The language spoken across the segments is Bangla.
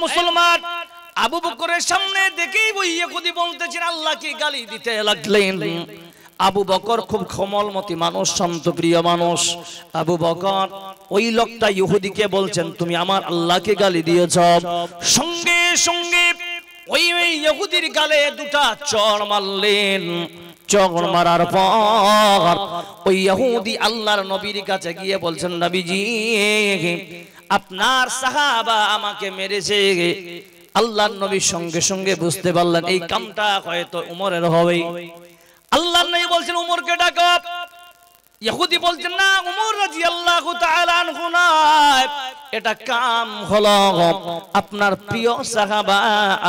মুসলমান, আবু বকরের সামনে দেখেই ওই ইহুদি বলতেছেন আল্লাহকে গালি দিতে লাগলেন। আবু বকর খুব কোমলমতি মানুষ, শান্তপ্রিয় মানুষ। আবু বকর ওই লোকটা ইহুদিকে বলছেন তুমি আমার আল্লাহকে গালি দিয়েছ। সঙ্গে সঙ্গে ওই ইহুদির গালে দুটা চড় মারলেন। চড় মারার পর ওই ইহুদি আল্লাহর নবীর কাছে গিয়ে বলছেন নবীজি আপনার সাহাবা আমাকে মেরেছে। আল্লাহর নবী সঙ্গে সঙ্গে বুঝতে পারলেন এই কামটা হয়তো উমরের হবে। আল্লাহর নবী বলছেন উমরকে ডাকো। ইহুদি বলছেন না উমর রাদিয়াল্লাহু তাআলা আনহু না, এটা কাম হলো আপনার প্রিয় সাহাবা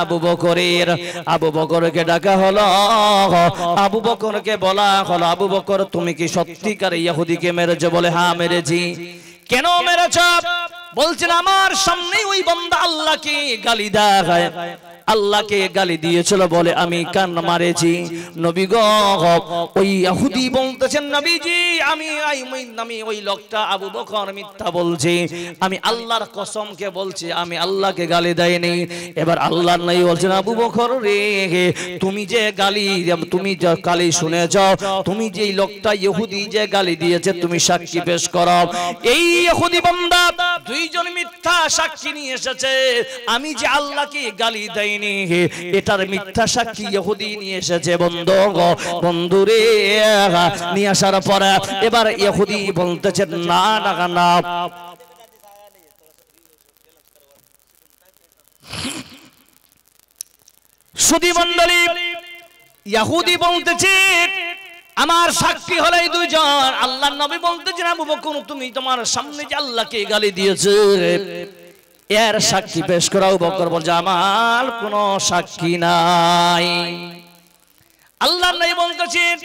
আবু বকরের। আবু বকরকে ডাকা হলো। আবু বকরকে বলা হলো আবু বকর তুমি কি সত্যিকার ইহুদিকে মেরেছো? বলে হ্যাঁ মেরেছি। কেন মেরেছো? বলছেন আমার সামনে ওই বান্দা আল্লাহকে গালি দেয়, আল্লাহকে গালি দিয়েছিল বলে আমি কান মারেছি। নবী গো ওই ইহুদি বলতেছেন নবীজি আমি ওই লোকটা আবু বকর মিথ্যা বলছি, আমি আল্লাহর কসমকে বলছি আমি আল্লাহকে গালি দেইনি। এবার আল্লাহর নবী বলছেন আবু বকর রে তুমি যে গালি শুনেছ, তুমি যে লোকটা ইহুদি যে গালি দিয়েছে তুমি সাক্ষী পেশ করো। এই ইহুদি বান্দা দুইজন মিথ্যা সাক্ষী নিয়ে এসেছে, আমি যে আল্লাহকে গালি দেইনি এটার মিথ্যা সাক্ষী ইহুদি নিয়ে এসেছে। বন্ধুরে নিয়ে আসার পরে এবার ইহুদি বলতেছে না না না সুধী মণ্ডলী, ইহুদি বলতেছে আমার সাক্ষী হলো এই দুইজন। আল্লাহর নবী বলতেছেন আবু বকর তুমি তোমার সামনে যে আল্লাহকে গালি দিয়েছে এর সাক্ষী পেশ করা। আবু বকর বলছে আমার কোনো সাক্ষী নাই। আল্লাহর নবী বলতেছেন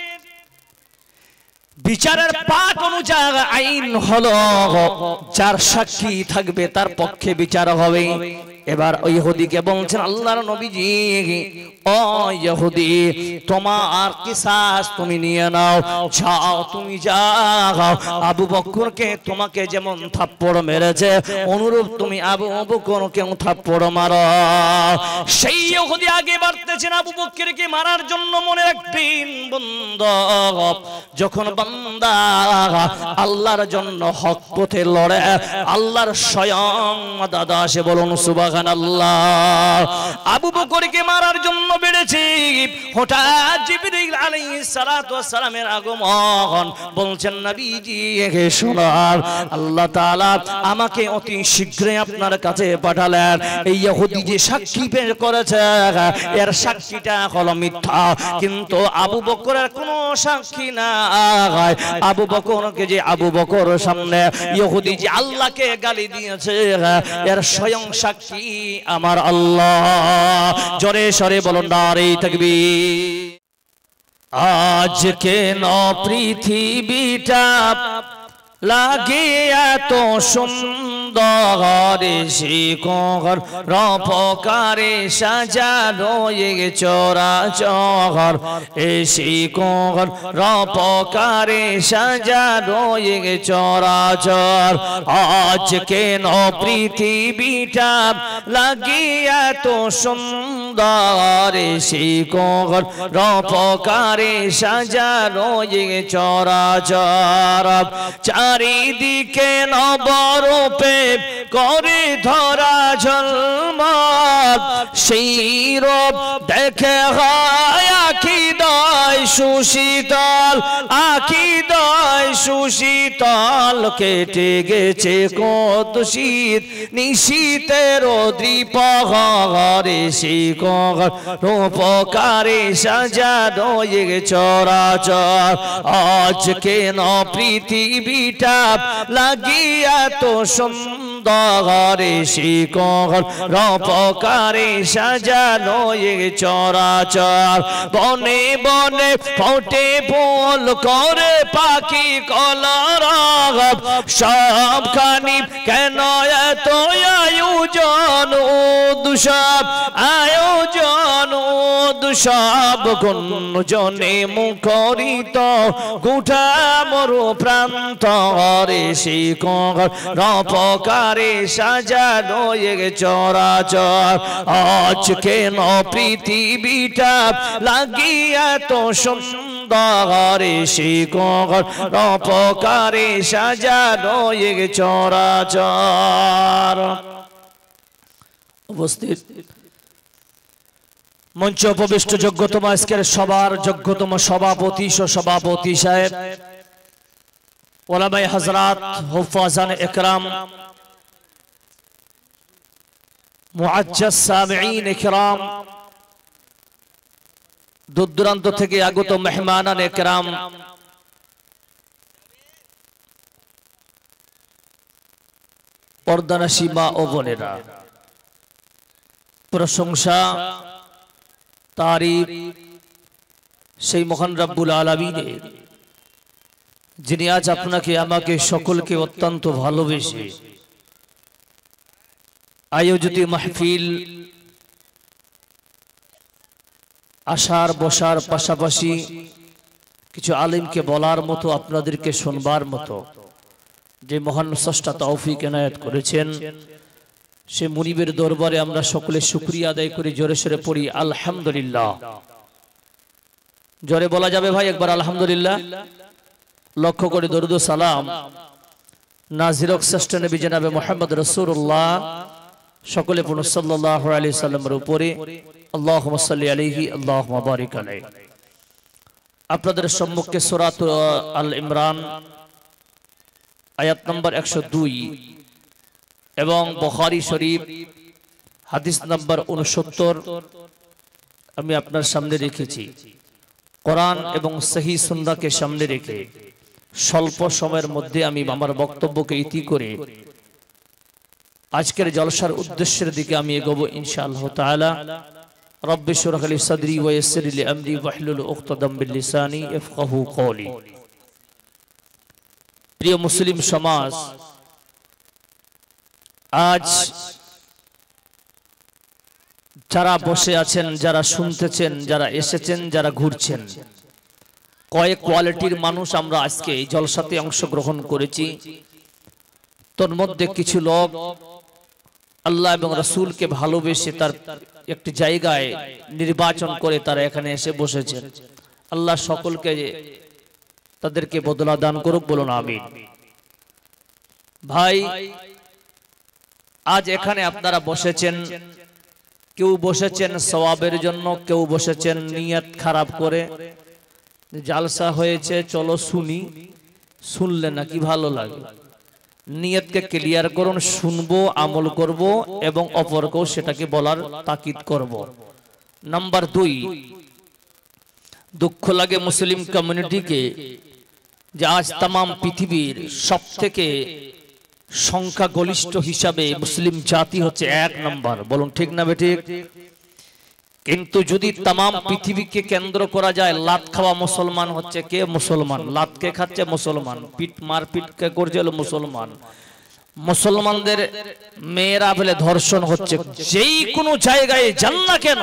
বিচারের পাঠ অনুযায়ী আইন হলো যার সাক্ষী থাকবে তার পক্ষে বিচার হবে। এবার ওই ইহুদিকে বলছেন আল্লাহর নবীজি ও ইহুদি তোমার কিসাস তুমি নিয়ে নাও, যাও তুমি যাও আবু বকরকে তোমাকে যেমন থাপ্পড় মেরেছে অনুরূপ তুমি আবু বকরকে থাপ্পড় মারো। সেই ইহুদি আগে বাড়তেছেন আবু বকরকে মারার জন্য। মনে রাখবেন বন্ধু যখন বান্দা আল্লাহর জন্য হক পথে লড়ে আল্লাহর স্বয়ং দাদা আসে বলুন সুবহানাল্লাহ। আবু বকরকে মারার জন্য বেড়েছে। হঠাৎ জিবরিল আলাইহিস সালাতু ওয়াস সালামের আগমন। বলছেন নবীজি শোনার আল্লাহ তাআলা আমাকে অতি শীঘ্রই আপনার কাছে পাঠালেন। এই ইহুদি যে সাক্ষী পেশ করেছে এর সাক্ষীটা হলো মিথ্যা, কিন্তু আবু বকরের কোনো সাক্ষী নাই। আবু বকরকে যে আবু বকর সামনে ইহুদি যে আল্লাহকে গালি দিয়েছে এর স্বয়ং সাক্ষী আমার আল্লাহ। জোরে সরে বলুন নারে তাকবীর। আজ কেন পৃথিবীটা লাগে এত সুন্দর, শিকর রপকারে সাজানো চরাচর, শিকর রপকারে সাজানো চরাচর। আজ কেন পৃথিবীটা লাগে এত সুন্দর, শিকর রপকারে সাজানো চরাচর। চারিদিকে নবরূপে করে ধরা ঝলমল, সেই রূপ দেখে হয় আখিদয় সুশীতল, আখিদয় সুশীতল। কেটে গেছে কত শীত নিশীতের দ্বিপ্রহরে, শিকর রূপকারে সাজানো চরাচর। আজ কেন পৃথিবীটা লাগিয়া তো সুন্দর, শিকর রপকারে সাজানো চরাচর। বনে বনে ফোটে ফুল করে পাখি কলরব, সবখানি কেন এত আয়োজন উৎসব, আয়োজন আমোদ সব গুঞ্জনে মুখরিত গোটা মরু প্রান্তরে শিকর রপকারে সাজানো এ চরাচর আজ কেন পৃথিবীটা লাগিয়া তো সুন্দরে শিকর রপকারে সাজানো এ চরাচর। উপস্থিত মঞ্চ উপবিষ্ট যোগ্যতম আজকের সবার যোগ্যতম সভাপতি সভাপতি সাহেব, ওলামায়ে হযরত, হুফাজান ইকরাম, মুআজ্জাজ সামিঈন ইকরাম, দূর দূরান্ত থেকে আগত মেহমানান ইকরাম, পর্দানাশী মা ও বোনেরা, প্রশংসা তারিফ সেই মহান রব্বুল আলামিনের, যিনি আজ আপনাকে আমাকে সকলকে অত্যন্ত ভালোবেসে আয়োজিত মাহফিল আসার বসার পাশাপাশি কিছু আলেমকে বলার মতো, আপনাদেরকে শুনবার মতো যে মহান স্রষ্টা তৌফিক এনায়েত করেছেন, সে মুনিবের দরবারে আমরা সকলে শুকরিয়া আদায় করি। জোরে সোরে পড়ি আলহামদুলিল্লাহ। জোরে বলা যাবে ভাই একবার আলহামদুলিল্লাহ। লক্ষ্য করে দরুদ ও সালাম নাজির শ্রেষ্ঠ নবী জনাবে মুহাম্মদ রাসূলুল্লাহ সকলে পড়ুন সাল্লাল্লাহু আলাইহি সাল্লামের উপরে আল্লাহুম্মা সাল্লি আলাইহি আল্লাহুম্মা বারিক আলাইহি। আপনাদের সম্মুখে সূরাত আল ইমরান আয়াত নম্বর 102 এবং বুখারী শরীফ হাদিস নম্বর 69 আমি আপনার সামনে রেখেছি। কোরআন এবং সহিহ সুন্নাহকে সামনে রেখে স্বল্প সময়ের মধ্যে আমি আমার বক্তব্যকে ইতি করে আজকের জলসার উদ্দেশ্যের দিকে আমি এগোবো ইনশাআল্লাহ তাআলা। রব্বি ইশরাহ লি সাদরি ওয়া ইয়াসসির লি আমরি ওয়াহলুল উকতাদাম মিন লিসানি ইয়াফকাহু কওলি। প্রিয় মুসলিম সমাজ, আজ যারা বসে আছেন, যারা শুনতেছেন, যারা এসেছেন, যারা ঘুরছেন, কয়েক কোয়ালিটির মানুষ আমরা আজকে এই জলসাতে অংশগ্রহণ করেছি। তোর মধ্যে কিছু লোক আল্লাহ এবং রাসূলকে ভালোবেসে তার একটি জায়গায় নির্বাচন করে তারা এখানে এসে বসেছেন। আল্লাহ সকলকে তাদেরকে বদলা দান করুক, বলুন আমিন। ভাই, আজ এখানে আপনারা বসেছেন, কেউ বসেছেন সওয়াবের জন্য, কেউ বসেছেন নিয়ত খারাপ করে, জালসা হয়েছে চলো শুনি, শুনলে নাকি ভালো লাগে। নিয়তকে ক্লিয়ার করুন, শুনবো, আমল করব এবং অপরকেও সেটাকে বলার তাকিদ করব। নাম্বার 2, দুঃখ লাগে মুসলিম কমিউনিটিকে যে আজ তামাম পৃথিবীর সবথেকে সংখ্যাগরিষ্ঠ হিসাবে মুসলিম জাতি হচ্ছে 1 নম্বর, বলুন ঠিক না বেঠিক? কিন্তু যদি তামাম পৃথিবীকে কেন্দ্র করা যায়, লাত খাওয়া মুসলমান হচ্ছে কে? মুসলমান। লাত কে খাচ্ছে? মুসলমান। পিট মারপিট কে করছে? মুসলমান। মুসলমানদের মেয়েরা বলে ধর্ষণ হচ্ছে। যেই কোনো জায়গায় যান না কেন,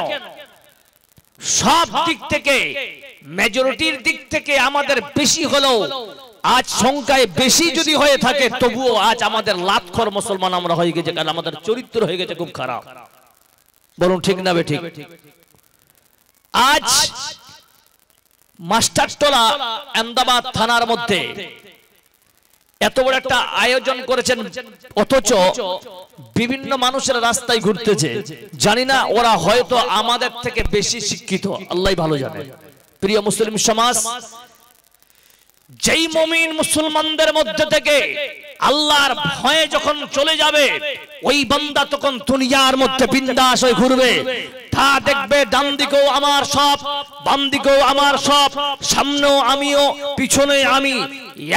সব দিক থেকে, মেজরিটির দিক থেকে আমাদের বেশি হলেও, আজ সংখ্যায় বেশি যদি হয়ে থাকে, তবুও আজ আমাদের লাতখোর মুসলমান আমরা হয়ে গেছে, কারণ আমাদের চরিত্র হয়ে গেছে খুব খারাপ, বলুন ঠিক না বেঠিক? আজ মাস্টারটোলা আহমেদাবাদ থানার মধ্যে এত বড় একটা আয়োজন করেছেন, অথচ বিভিন্ন মানুষের রাস্তায় ঘুরতেছে। জানি না ওরা হয়তো আমাদের থেকে বেশি শিক্ষিত, আল্লাহ ভালো জানে। প্রিয় মুসলিম সমাজ, যেই মুমিন মুসলমানদের মধ্যে থেকে আল্লাহর ভয়ে যখন চলে যাবে, ওই বান্দা তখন দুনিয়ার মধ্যে বিন্দাস হয়ে ঘুরবে। তা দেখবে ডান দিকেও আমার সব, বাম দিকেও আমার সব, সামনেও আমিও, পিছনে আমি।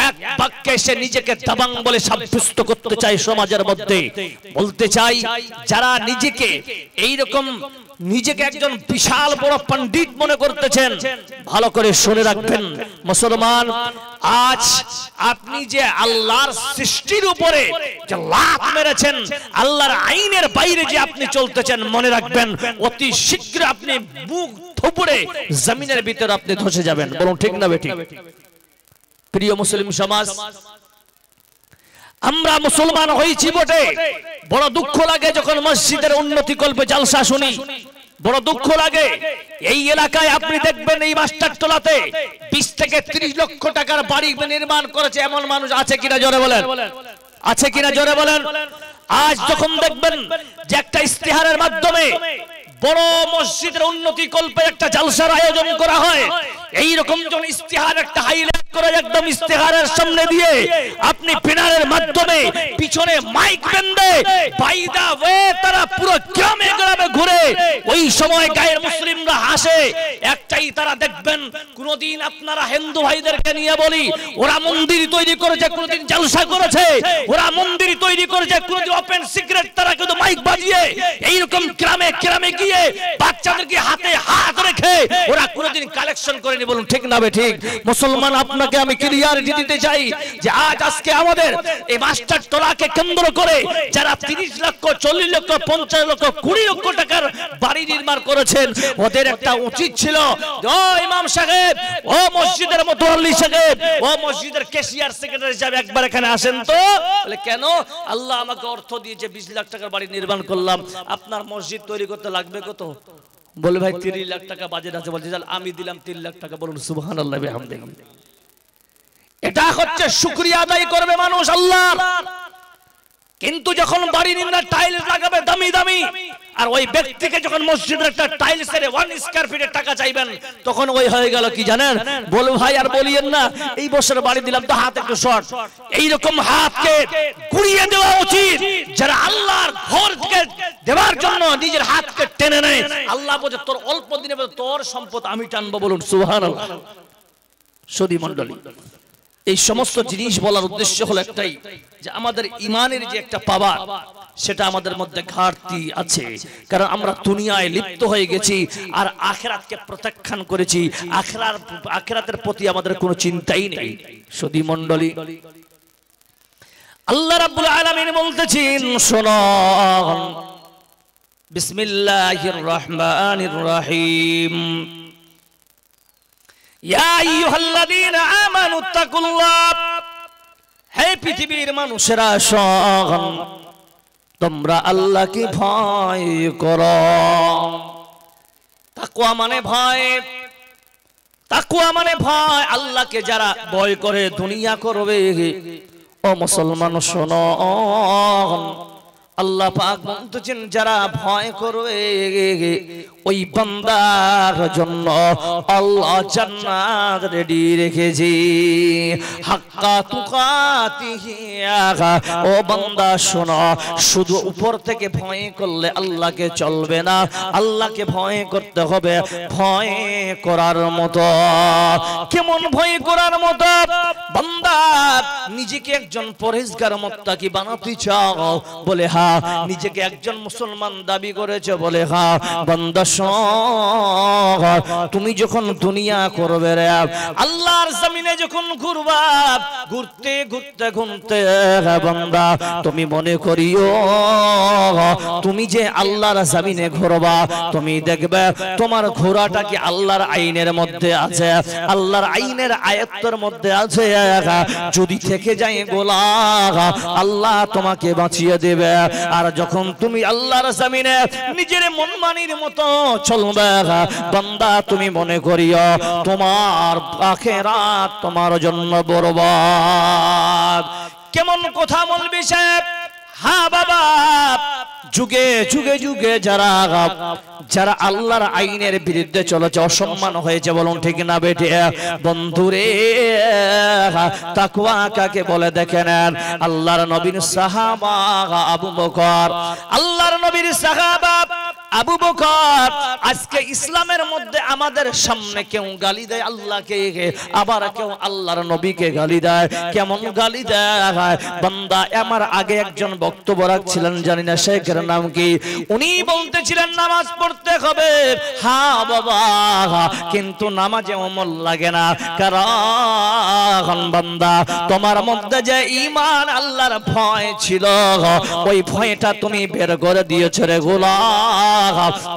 এক বাক্যে সে নিজেকে দাবাং বলে সাব্যস্ত করতে চায় সমাজের মধ্যে। বলতে চাই যারা নিজেকে এইরকম নিজেকে একজন বিশাল বড় পণ্ডিত মনে করতেছেন, ভালো করে শুনে রাখবেন মুসলমান, আজ আপনি যে আল্লাহর সৃষ্টির উপরে যে লাত মেরেছেন, আল্লাহর আইনের বাইরে যে আপনি চলতেছেন, মনে রাখবেন অতি শীঘ্র আপনি বুক থুবড়ে জমিনের ভিতরে আপনি ধসে যাবেন। বলুন ঠিক না বেঠিক? প্রিয় মুসলিম সমাজ, আমরা মুসলমান হয়েছি বটে, বড় দুঃখ লাগে যখন মসজিদের উন্নতি কল্পে জালসা শুনি, বড় দুঃখ লাগে। এই এলাকায় আপনি দেখবেন এই মাস্টারটোলাতে 20 থেকে 30 লক্ষ টাকার বাড়ি নির্মাণ করেছে এমন মানুষ আছে কিনা জোরে বলেন? আছে কিনা জোরে বলেন? আজ যখন দেখবেন যে একটা ইস্তেহারের মাধ্যমে বড় মসজিদের উন্নতি কল্পে একটা জালসার আয়োজন করা হয়, এই রকম যখন ইস্তেহার একটা হাইলাইট করে একদম ইস্তেহারের সামনে দিয়ে আপনি ব্যানারের মাধ্যমে পিছনে মাইক বেঁধে বাইদা ওয়ে তারা পুরো গ্রামে গ্রামে ঘুরে, ওই সময় গায়ের মুসলিমরা হাসে। একটাই তারা দেখবেন, কোনদিন আপনারা হিন্দু ভাইদেরকে নিয়ে বলি ওরা মন্দির তৈরি করেছে, কোনদিন জালসা করেছে, ওরা মন্দির তৈরি করেছে, কোনদিন ওপেন সিক্রেট তারা কিন্তু মাইক বাজিয়ে এইরকম গ্রামে গ্রামে গিয়ে বাচ্চাদেরকে হাতে হাত রেখে ওরা কোনদিন কালেকশন করেনি। বলুন ঠিক না ঠিক? মুসলমান, আপনাকে আমি ক্লিয়ারিটি দিতে চাই যে আজকে আমাদের এই মাস্টার টোলাকে কেন্দ্র করে যারা 30 লক্ষ 40 লক্ষ 50 লক্ষ 20 লক্ষ টাকার বাড়ি নির্মাণ করেছেন, ওদের একটা উচিত ছিল, ও ইমাম সাহেব, ও মসজিদের মুতওয়াল্লি সাহেব, ও মসজিদের ক্যাশিয়ার সেক্রেটারি সাহেব, একবার এখানে আসেন তো। বলে কেন? আল্লাহ আমাকে অর্থ দিয়েছে, 20 লাখ টাকার বাড়ি নির্মাণ করলাম, আপনার মসজিদ তৈরি করতে লাগবে কত? বলে ভাই 30 লাখ টাকা বাজেট আছে। বলছে আমি দিলাম 3 লাখ টাকা। বলুন সুবহানাল্লাহ বিহামদিহি। এটা হচ্ছে শুকরিয়া আদায় করবে মানুষ আল্লাহ, কিন্তু যখন বাড়ি নির্মাণ টাইলস লাগাবে দামি দামি, আর ওই ব্যক্তিকে যখন মসজিদের একটা টাইলসের 1 স্কয়ার ফিটের টাকা চাইবেন, তখন ওই হয়ে গেল কি জানেন? বলো ভাই আর বলিয়েন না, এই বছর বাড়ি দিলাম তো হাত একটু শর্ট। এইরকম হাতকে গুড়িয়ে দেওয়া উচিত যারা আল্লাহর ঘরকে দেওয়ার জন্য নিজের হাতকে টেনে নেয়। আল্লাহ বলে তোর অল্প দিনে তোর সম্পদ আমি টানবো। বলুন সুবহানাল্লাহ। সুধী মণ্ডলী, এই সমস্ত জিনিস বলার উদ্দেশ্য হলো একটাই, যে আমাদের ইমানের যে একটা পাওয়ার, সেটা আমাদের মধ্যে ঘাটতি আছে, কারণ আমরা দুনিয়ায় লিপ্ত হয়ে গেছি আর আখিরাতকে প্রত্যাখ্যান করেছি। আখিরাতের প্রতি আমাদের কোনো চিন্তাই নেই। সুধী মণ্ডলী, আল্লাহ রাব্বুল আলামিন বলতেছেন, শোনো, বিসমিল্লাহির রহমানির রহিম, ইয়া আইয়ুহাল্লাযীনা আমানুত্তাকুল্লাহ, হে পৃথিবীর মানুষেরা শোন, তোমরা আল্লাহকে ভয় করো। তাকওয়া মানে ভয়, তাকওয়া মানে ভয়। আল্লাহকে যারা ভয় করে দুনিয়া করবে। ও মুসলমান শোনো, আল্লাহ পাক বলতেছেন যারা ভয় করবে ওই বান্দার জন্য আল্লাহ জান্নাত রেডি রেখেছি। হাক্কা তুকাতিহি, ও বান্দা শোনো, শুধু উপর থেকে ভয় করলে আল্লাহকে চলবে না, আল্লাহকে ভয় করতে হবে ভয় করার মতো। কেমন ভয় করার মতো? বান্দা নিজেকে একজন পরহেজগার মুত্তাকি বানাতে চাও? বলে হ্যাঁ। নিজেকে একজন মুসলমান দাবি করেছে? বলে হ্যাঁ। বান্দা তুমি যখন দুনিয়া করবে রে, আল্লাহর জমিনে যখন ঘুরবা, ঘুরতে ঘুরতে ঘুরতে বান্দা তুমি মনে করিও তুমি যে আল্লাহর জমিনে ঘুরবা, তুমি দেখবে তোমার ঘোরাটা কি আল্লাহর আইনের মধ্যে আছে, আল্লাহর আইনের আয়াতের মধ্যে আছে। যদি থেকে যায় গোলাম, আল্লাহ তোমাকে বাঁচিয়ে দেবে। আর যখন তুমি আল্লাহর জমিনে নিজের মনমানির মতো চলবে বান্দা, তুমি মনে করিও তোমার আখিরাত তোমার জন্য বরবাদ। কেমন কথা বলবি সাহেব? হ্যাঁ বাবা, যুগে যুগে যুগে যারা আল্লাহর আইনের বিরুদ্ধে চলেছে, অসম্মান হয়েছে। বলুন ঠিক না বেটে? বন্ধুরে, তাকওয়া কাকে বলে দেখেন? আল্লাহর নবীর সাহাবা আবু বকর, আল্লাহর নবীর সাহাবা আবু বকর আজকে ইসলামের মধ্যে আমাদের সামনে কেউ গালি দেয় আল্লাহকে, আবার কেউ আল্লাহর নবীকে গালি দেয়। কেমন গালি দেয় বান্দা? আমার আগে একজন বক্তব্য রাখছিলেন, জানি না শেখের নাম কি, উনি বলতেছিলেন নামাজ পড়তে হবে। হ্যাঁ বাবা, কিন্তু নামাজে অমল লাগে না। কারণ বান্দা তোমার মধ্যে যে ঈমান আল্লাহর ভয় ছিল, ওই ভয়টা তুমি বের করে দিয়েছো রে গোলাম।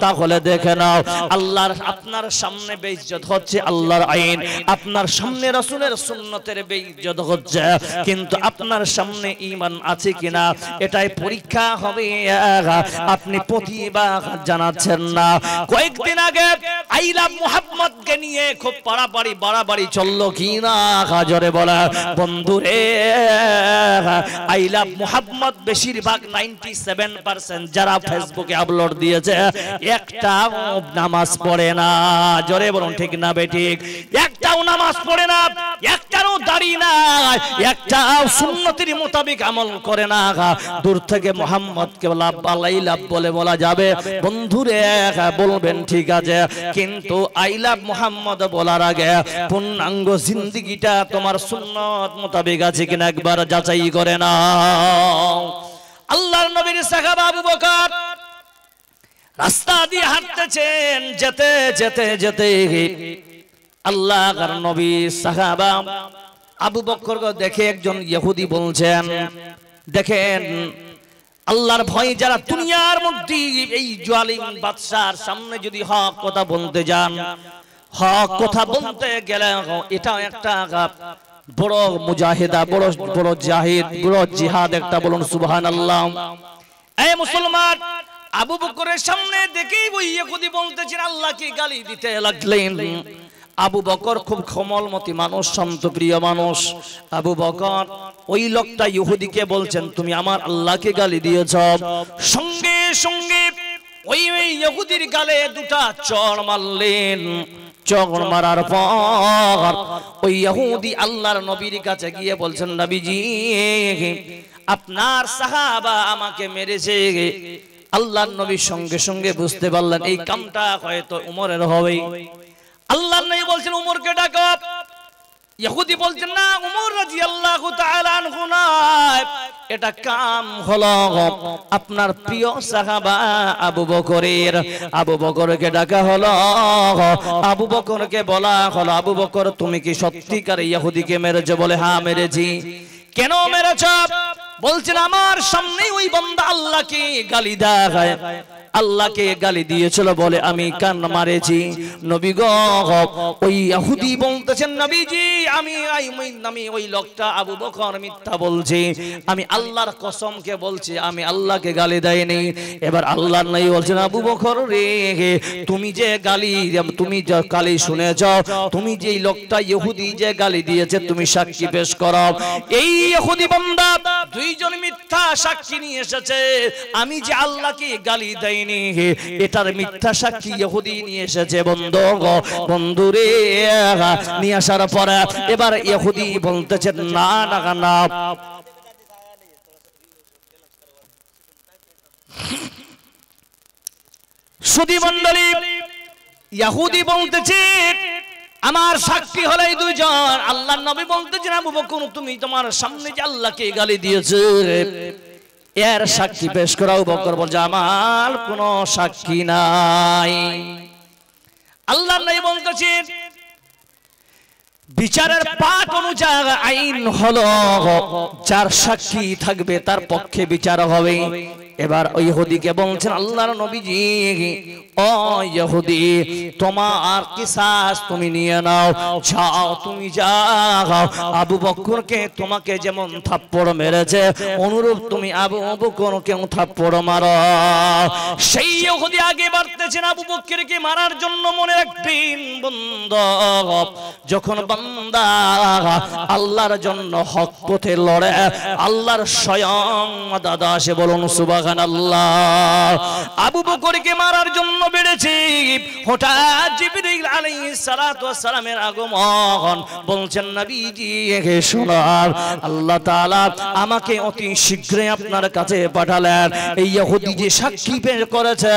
তাহলে দেখে নাও, আল্লাহর আপনার সামনে বেইজ্জত হচ্ছে আল্লাহর আইন, আপনার সামনে রাসূলের সুন্নতের বেইজ্জত হচ্ছে, কিন্তু আপনার সামনে ঈমান আছে কিনা এটাই পরীক্ষা হবে। আপনি প্রতিবার জানাচ্ছেন না। কয়েকদিন আগে আই লাভ মুহাম্মদকে নিয়ে খুব বাড়াবাড়ি চললো কিনা জোরে বলা বন্ধুরে। আই লাভ মুহাম্মদ বেশিরভাগ 97% যারা ফেসবুকে আপলোড দিয়েছে একটাও নামাজ পড়ে না। জোরে বলুন ঠিক না বেঠিক? একটাও নামাজ পড়ে না, একটাও দাড়ি না, একটাও সুন্নতের মোতাবেক আমল করে না। দূর থেকে মুহাম্মদকে আই লাভ বলে বলা যাবে বন্ধুরে, বলবেন ঠিক আছে, কিন্তু আই লাভ মুহাম্মদ বলার আগে পূর্ণাঙ্গ জিন্দেগিটা তোমার সুন্নত মোতাবেক আছে কিনা একবার যাচাই করে নাও। আল্লাহর নবীর সাহাবা আবু বকর রাস্তা দিয়ে হাঁটতেছেন, যেতে যেতে যেতে আল্লাহর নবী সাহাবা আবু বকরকে দেখে একজন ইহুদি বলছেন, দেখেন আল্লাহর ভয় যারা দুনিয়ার মধ্যে এই জালিম বাদশার সামনে যদি হক কথা বলতে যান, হক কথা বলতে গেলে এটা একটা বড় মুজাহিদা, বড় জাহিদ, বড় জিহাদ একটা, বলুন সুবহানাল্লাহ। এই মুসলমান আবু বকরের সামনে দেখেই ওই ইহুদি বলতেছেন আল্লাহকে গালি দিতে লাগলেন। আবু বকর খুব কোমলমতি মানুষ, শান্তপ্রিয় মানুষ। আবু বকর ওই লোকটা ইহুদিকে বলছেন তুমি আমার আল্লাহকে গালি দিয়েছ। সঙ্গে সঙ্গে ওই ইহুদির গালে দুটা চড় মারলেন। চড় মারার পর ওই ইহুদি আল্লাহর নবীর কাছে গিয়ে বলছেন, নবীজি আপনার সাহাবা আমাকে মেরেছে। আল্লাহর নবী সঙ্গে সঙ্গে বুঝতে পারলেন এই কামটা হয়তো উমরের হবে। আল্লাহর নবী বলছেন উমরকে ডাকো। ইহুদি বলছেন না, উমর রাদিয়াল্লাহু তাআলা আনহু না, এটা কাম হলো আপনার প্রিয় সাহাবা আবু বকরের। আবু বকরকে ডাকা হলো, আবু বকরকে বলা হলো, আবু বকর তুমি কি সত্যিকার ইহুদিকে মেরেছো? বলে হ্যাঁ মেরেছি। কেন মেরেছো? বলছেন আমার সামনে ওই বান্দা আল্লাহকে গালি দেয়, আল্লাহকে গালি দিয়েছিল বলে আমি কান মারেছি। নবী গো ওই ইহুদি বলতেছেন নবীজি আমি ওই লোকটা আবু বকর মিথ্যা বলছি, আমি আল্লাহর কসমকে বলছি আমি আল্লাহকে গালি দেইনি। এবার আল্লাহর নবী বলছেন আবু বকর রে তুমি যে গালি শুনেছ, তুমি যে লোকটা ইহুদি যে গালি দিয়েছে তুমি সাক্ষী পেশ করো। এই ইহুদি বান্দা দুইজন মিথ্যা সাক্ষী নিয়ে এসেছে, আমি যে আল্লাহকে গালি দেইনি এটার মিথ্যা সাক্ষী ইহুদি নিয়ে এসেছে। বন্ধুরে নিয়ে আসার পরে এবার ইহুদি বলতেছে না না না, সুধী মণ্ডলী ইহুদি বলতেছে আমার সাক্ষী হলো এই দুইজন। আল্লাহর নবী বলতেছেন আবু বকর তুমি তোমার সামনে যে আল্লাহকে গালি দিয়েছো এর সাক্ষী পেশ করা। আবু বকর বলছে আমার কোনো সাক্ষী নাই। আল্লাহর নবী বলতেছেন বিচারের পাঠ অনুযায়ী আইন হলো যার সাক্ষী থাকবে তার পক্ষে বিচার হবে। এবার ওই ইহুদিকে বলছেন আল্লাহর নবীজি ও ইহুদি তোমার কিসাস তুমি নিয়ে নাও, যাও তুমি যাও আবু বকরকে তোমাকে যেমন থাপ্পড় মেরেছে অনুরূপ তুমি আবু বকরকে থাপ্পড় মারো। সেই ইহুদি আগে বাড়তেছেন আবু বকরকে মারার জন্য। মনে রাখবেন বন্ধু, যখন বান্দা আল্লাহর জন্য হক পথে লড়ে আল্লাহর স্বয়ং দাদা আসে, বলুন সুবহানাল্লাহ। আবু বকরকে মারার জন্য বেড়েছে, হঠাৎ জিবরিল জিবরীল আলাইহিস সালাতু ওয়াস সালামের আগমন। বলছেন নবীজি শোনার আল্লাহ তাআলা আমাকে অতি শীঘ্রই আপনার কাছে পাঠালেন। এই ইহুদি যে সাক্ষী পেশ করেছে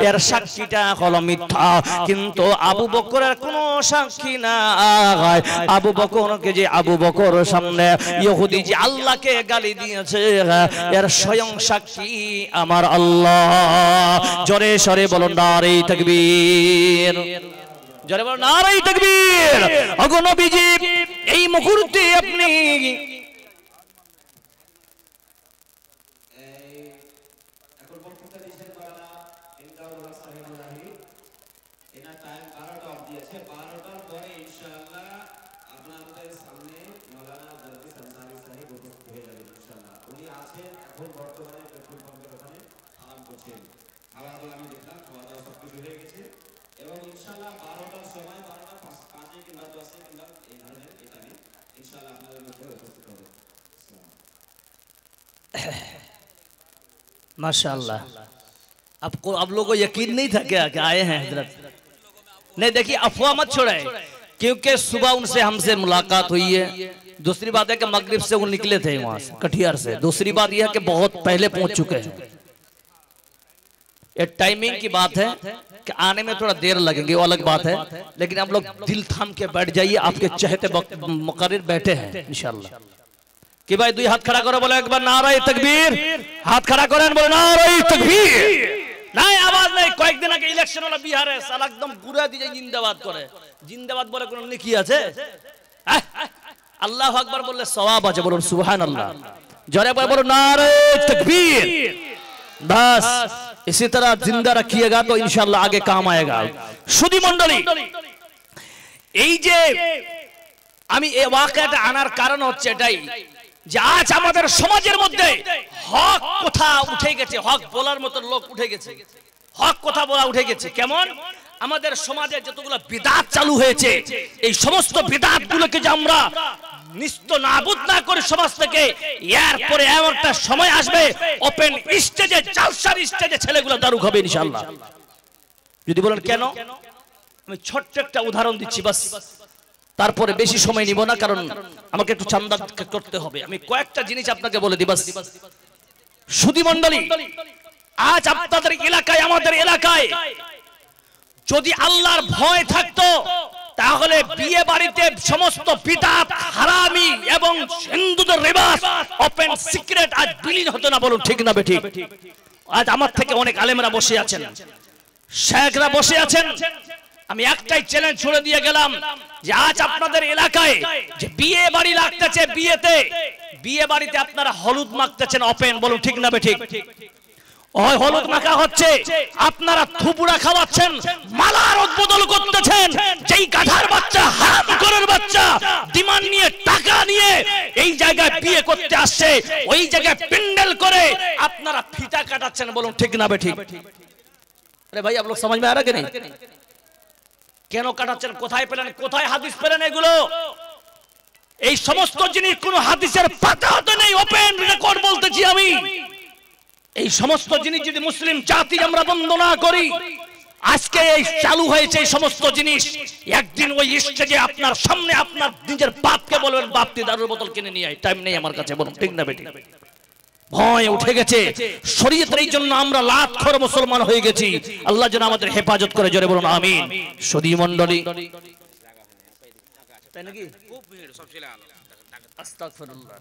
এর সাক্ষীটা হলো মিথ্যা, কিন্তু আবু বকরের কোনো সাক্ষী নাই। আবু বকরকে যে আবু বকর সামনে ইহুদি যে আল্লাহকে গালি দিয়েছে এর স্বয়ং সাক্ষী আমার আল্লাহ। জোরে সরে বলুন নারে তাকবীর, জোরে বলুন নারে তাকবীর। ওগো নবীজি এই মুহূর্তে আপনি माशाअल्लाह। आपको आप लोगों को यकीन नहीं था क्या कि आए हैं हजरत? नहीं, देखिए अफवाह मत छोड़े, क्योंकि सुबह उनसे हमसे मुलाकात हुई है। दूसरी बात है कि मगरिब से वो निकले थे वहां से कटिहार से। दूसरी बात यह है कि बहुत पहले पहुंच चुके हैं। ये टाइमिंग की बात है कि आने में थोड़ा देर लगेगी, वो अलग बात है, लेकिन आप लोग दिल थाम के बैठ जाइए। आपके चहते मुकर्रिर बैठे हैं इंशाअल्लाह। कि भाई दुई हाथ खड़ा करो, बोलो एक बार नारे तकबीर। हाथ खड़ा करें, बोलो नारे तकबीर। नहीं आवाज नहीं। কয়েকদিন আগে ইলেকশন হলো বিহারে, সালা একদম পুরা দিয়ে জিন্দাবাদ করে। জিন্দাবাদ বলে কোন নেকি আছে? আল্লাহু আকবার বললে সওয়াব আছে, বলুন সুবহানাল্লাহ। জোরে বলো নারে तकबीर। बस इसी तरह जिंदा रखिएगा तो इंशाअल्लाह आगे काम आएगा। সুধী মণ্ডলী, এই যে আমি এই ওয়াকিয়াটা আনার কারণ হচ্ছে এটাই যে আজ আমাদের সমাজের মধ্যে হক কথা উঠে গেছে, হক বলার মতো লোক উঠে গেছে, হক কথা বলা উঠে গেছে। কেমন? আমাদের সমাজে যতগুলো বিদআত চালু হয়েছে, এই সমস্ত বিদআতগুলোকে যে আমরা নিস্ত নাবুদ না করে সমাজ থেকে, এরপরে এমন একটা সময় আসবে ওপেন স্টেজে, জালসার স্টেজে ছেলেগুলো দারু খাবে ইনশাআল্লাহ। যদি বলেন কেন, আমি ছোট্ট একটা উদাহরণ দিচ্ছি বাস, তারপরে বেশি সময় নিব না, কারণ আমাকে একটু চান্দা করতে হবে। আমি কয়েকটা জিনিস আপনাকে বলে দিই বাস। সুধী মণ্ডলী, আজ আপনাদের এলাকায়, আমাদের এলাকায় যদি আল্লাহর ভয় থাকতো তাহলে বিয়ে বাড়িতে সমস্ত বিদআত, হারামি এবং হিন্দুদের রিবাজ ওপেন সিক্রেট আজ বিলীন হতো না। বলুন ঠিক না বেঠিক? আজ আমার থেকে অনেক আলেমরা বসে আছেন, শেখরা বসে আছেন। আমি একটাই চ্যালেঞ্জ ছুড়ে দিয়ে গেলাম যে আজ আপনাদের এলাকায় যে বিয়ে বাড়ি লাগতেছে, বিয়ে বাড়িতে আপনারা হলুদ মাখতেছেন ওপেন, বলুন ঠিক না বেঠিক? ওই হলুদ মাখা হচ্ছে, আপনারা থুবুড়া খাওয়াচ্ছেন, মালার বদল করতেছেন। যেই গাধার বাচ্চা, হারামখোরের বাচ্চা ডিমান্ড নিয়ে, টাকা নিয়ে এই জায়গায় বিয়ে করতে আসছে, ওই জায়গায় প্যান্ডেল করে আপনারা ফিতা কাটাচ্ছেন, বলুন ঠিক না বেঠিক? আরে ভাই आप लोग समझ में आ रहा है कि नहीं? কেন কাটাচ্ছেন? কোথায় পেলেন? কোথায় হাদিস পেলেন এগুলো? এই সমস্ত জিনিস কোন হাদিসের পাতাতে নেই, ওপেন রেকর্ড বলতেছি আমি। এই সমস্ত জিনিস যদি মুসলিম জাতি আমরা বন্ধ না করি, আজকে এই চালু হয়েছে এই সমস্ত জিনিস, একদিন ওই স্টেজে আপনার সামনে আপনার নিজের বাপকে বলবেন, বাপ তুই দারুর বোতল কিনে নিয়ে আয়, টাইম নেই আমার কাছে, বলুন ঠিক না বেটি? ভয় উঠে গেছে শরীয়তের, এই জন্য আমরা লাখখোর মুসলমান হয়ে গেছি। আল্লাহ যেন আমাদের হেফাজত করে, জোরে বলুন আমিন। সুধী মণ্ডলী, তাই নাকি? আস্তাগফিরুল্লাহ।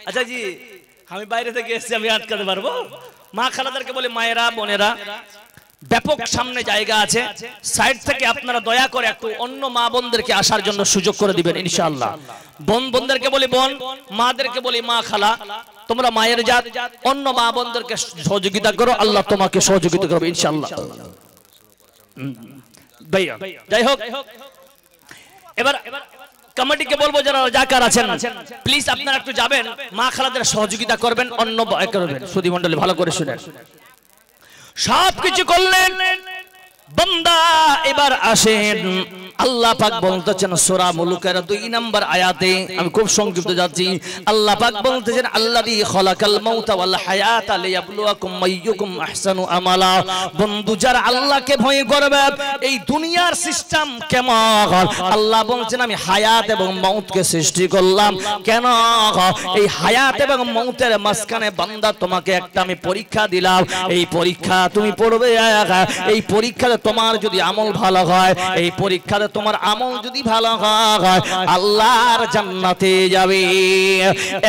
আচ্ছা জি, আমি বাইরে থেকে এসেছি, আমি আটকাতে পারবো? মা খালাদেরকে বলে, মায়েরা, বোনেরা, ব্যাপক সামনে জায়গা আছে, সাইড থেকে আপনারা দয়া করে একটু অন্য মা বোনদেরকে আসার জন্য সুযোগ করে দিবেন ইনশাআল্লাহ। বোনদেরকে বলি বোন, মাদেরকে বলি মা, খালা, তোমরা মায়ের জাত, অন্য মা বোনদেরকে সহযোগিতা করো, আল্লাহ তোমাকে সহযোগিতা করবে ইনশাআল্লাহ। ভাইয়া যাই হোক, এবার কমিটিকে বলবো যারা রাজাকার আছেন, প্লিজ আপনারা একটু যাবেন, মা খালাদের সহযোগিতা করবেন, অন্য করবেন। সুধী মণ্ডলী ভালো করে শুনেন। সবকিছু করলেন বান্দা, এবার আসেন আল্লাহ পাক বলতেছেন সূরা মুলুকের 2 নম্বর আয়াতে, আমি খুব সংক্ষিপ্ত যাচ্ছি। আল্লাহ পাক বলতেছেন আল্লাযী খালাকাল মাউতা ওয়াল হায়াতা লিয়াবলুয়াকুম আইয়ুকুম আহসানু আমালা। বন্ধু যারা আল্লাহকে ভয় করবে, এই দুনিয়ার সিস্টেম কেমন, আল্লাহ বলছেন আমি হায়াত এবং মউতকে সৃষ্টি করলাম কেন, এই হায়াত এবং মউতের মাঝখানে বান্দা তোমাকে একটা আমি পরীক্ষা দিলাম, এই পরীক্ষা তুমি পড়বে, এই পরীক্ষাতে তোমার যদি আমল ভালো হয়, এই পরীক্ষাতে তোমার আমল যদি ভালো হয় আল্লাহর জান্নাতে যাবে।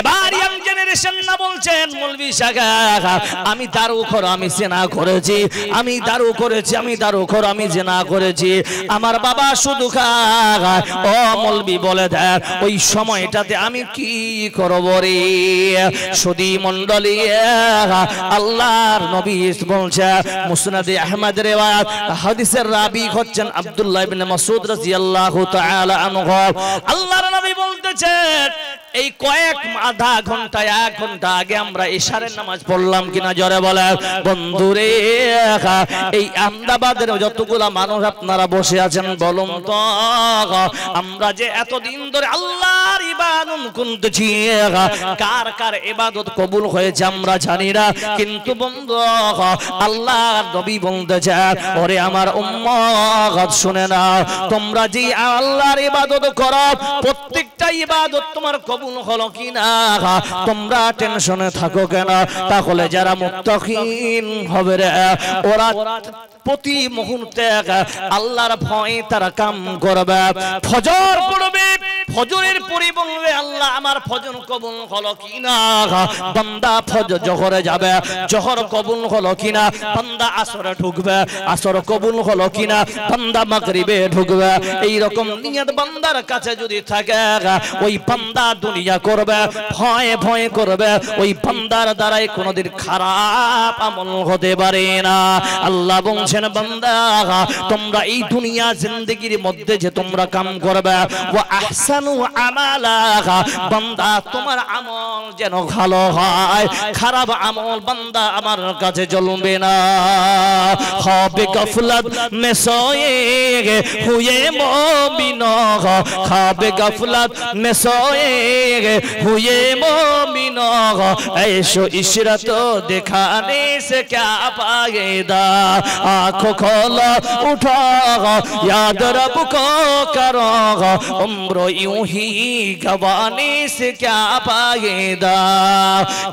এবার ইয়াং জেনারেশন না বলছেন মৌলভী সাহেব আমি দারুখোর, আমি জিনা করেছি, আমি দারু করেছি, আমি দারুখোর, আমি জিনা করেছি, আমার বাবা শুধু খায়। ও মৌলভী বলে দেন ওই সময়টাতে আমি কি করব রে? সুধী মণ্ডলী, আল্লাহর নবী বলছে মুসনাদে আহমদ রিওয়ায়াত, হাদিসের রাবি হচ্ছেন আব্দুল্লাহ ইবনে মাসউদ রাদিয়াল্লাহু তাআলা আনহু। আল্লাহর নবী বলতেছেন এই কয়েক আধা ঘন্টা 1 ঘন্টা আগে আমরা ইশারের নামাজ পড়লাম কিনা জোরে বলেন বন্ধুরে। এই আহমেদাবাদের যতগুলা মানুষ আপনারা বসে আছেন বলুন তো, আমরা যে এতদিন ধরে আল্লাহর ইবাদত করতেছি, কার কার ইবাদত কবুল হয়েছে আমরা জানি না, কিন্তু বন্ধু আল্লাহর নবী বলতেছে ওরে আমার উম্মত শুনে নাও, তোমরা যে আল্লাহর ইবাদত করো প্রত্যেকটা ইবাদত তোমার কবুল হলো কিনা তোমরা টেনশনে থাকো কেন? তাহলে যারা মুত্তাকিন হবে রে ওরা প্রতি মুহূর্তে আল্লাহর ভয়ে তারা কাম করবে, ফজর পড়বে, ফজরের পরে বলবে আল্লাহ আমার ফজর কবুল হলো কিনা, বান্দা ফজর জোহরে যাবে, জোহর কবুল হলো কিনা, বান্দা আসরে ঢুকবে, আসর কবুল হলো কিনা, বান্দা মাগরিবে ঢুকবে। এই রকম নিয়ত বান্দার কাছে যদি থাকে ওই বান্দা দুনিয়া করবে, ভয়ে ভয়ে করবে, ওই বান্দার দ্বারাই কোনোদিন খারাপ আমল হতে পারে না। আল্লাহ বলছেন বান্দা তোমরা এই দুনিয়া জিন্দেগির মধ্যে যে তোমরা কাম করবে, ওয়া আহসানু আমালা, বান্দা তোমার আমল যেন ভালো হয়, খারাপ আমল বান্দা আমার কাছে চলবে না। খাবে গফলত মে সোয়ে হুয়ে মুমিন, খাবে গফলত মে সোয়ে হুয়ে মুমিন, ऐशो इशरत दिखाने से क्या पाएगा, आँखों खोलो उठो याद रब को करो, उम्र यूं ही गवाने से क्या पाएगा,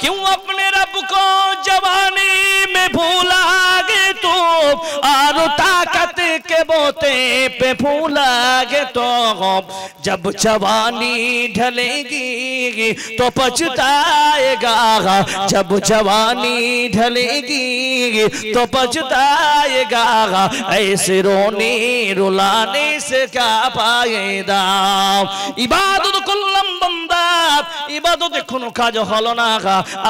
क्यों अपने रब को जवानी में भूला गे तो, और ताकत के बोते पे भूला गे तो, जब जवानी ढलेगी तो पछताएगा, जब जवानी ढलेगी तो पछताएगा, ऐसे रोने रुलाने से क्या पाएगा। इबादत করলাম বান্দা, ইবাদতে কোনো কাজ হলো না,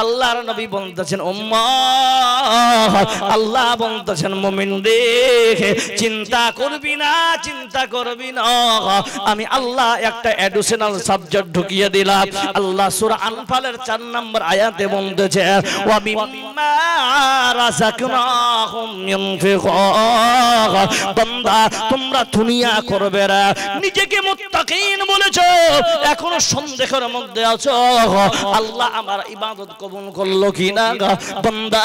আল্লাহর নবী বলতেছেন উম্মাহ, আল্লাহ বলতেছেন মুমিন রে চিন্তা করবি না, চিন্তা করবি না, আমি আল্লাহ একটা অ্যাডিশনাল সাবজেক্ট ঢুকিয়ে দিলাম। আল্লাহ সূরা আনফালের 4 নম্বর আয়াতে বলতেছে ওয়া মিম্মা রাযাকনাহুম ইউনফিকুন, বান্দা তোমরা দুনিয়া করবে না, নিজেকে মুত্তাকিন বলেছো, এখনো সন্দেহের মধ্যে আছো আল্লাহ আমার ইবাদত কবুল করলো কিনা। বান্দা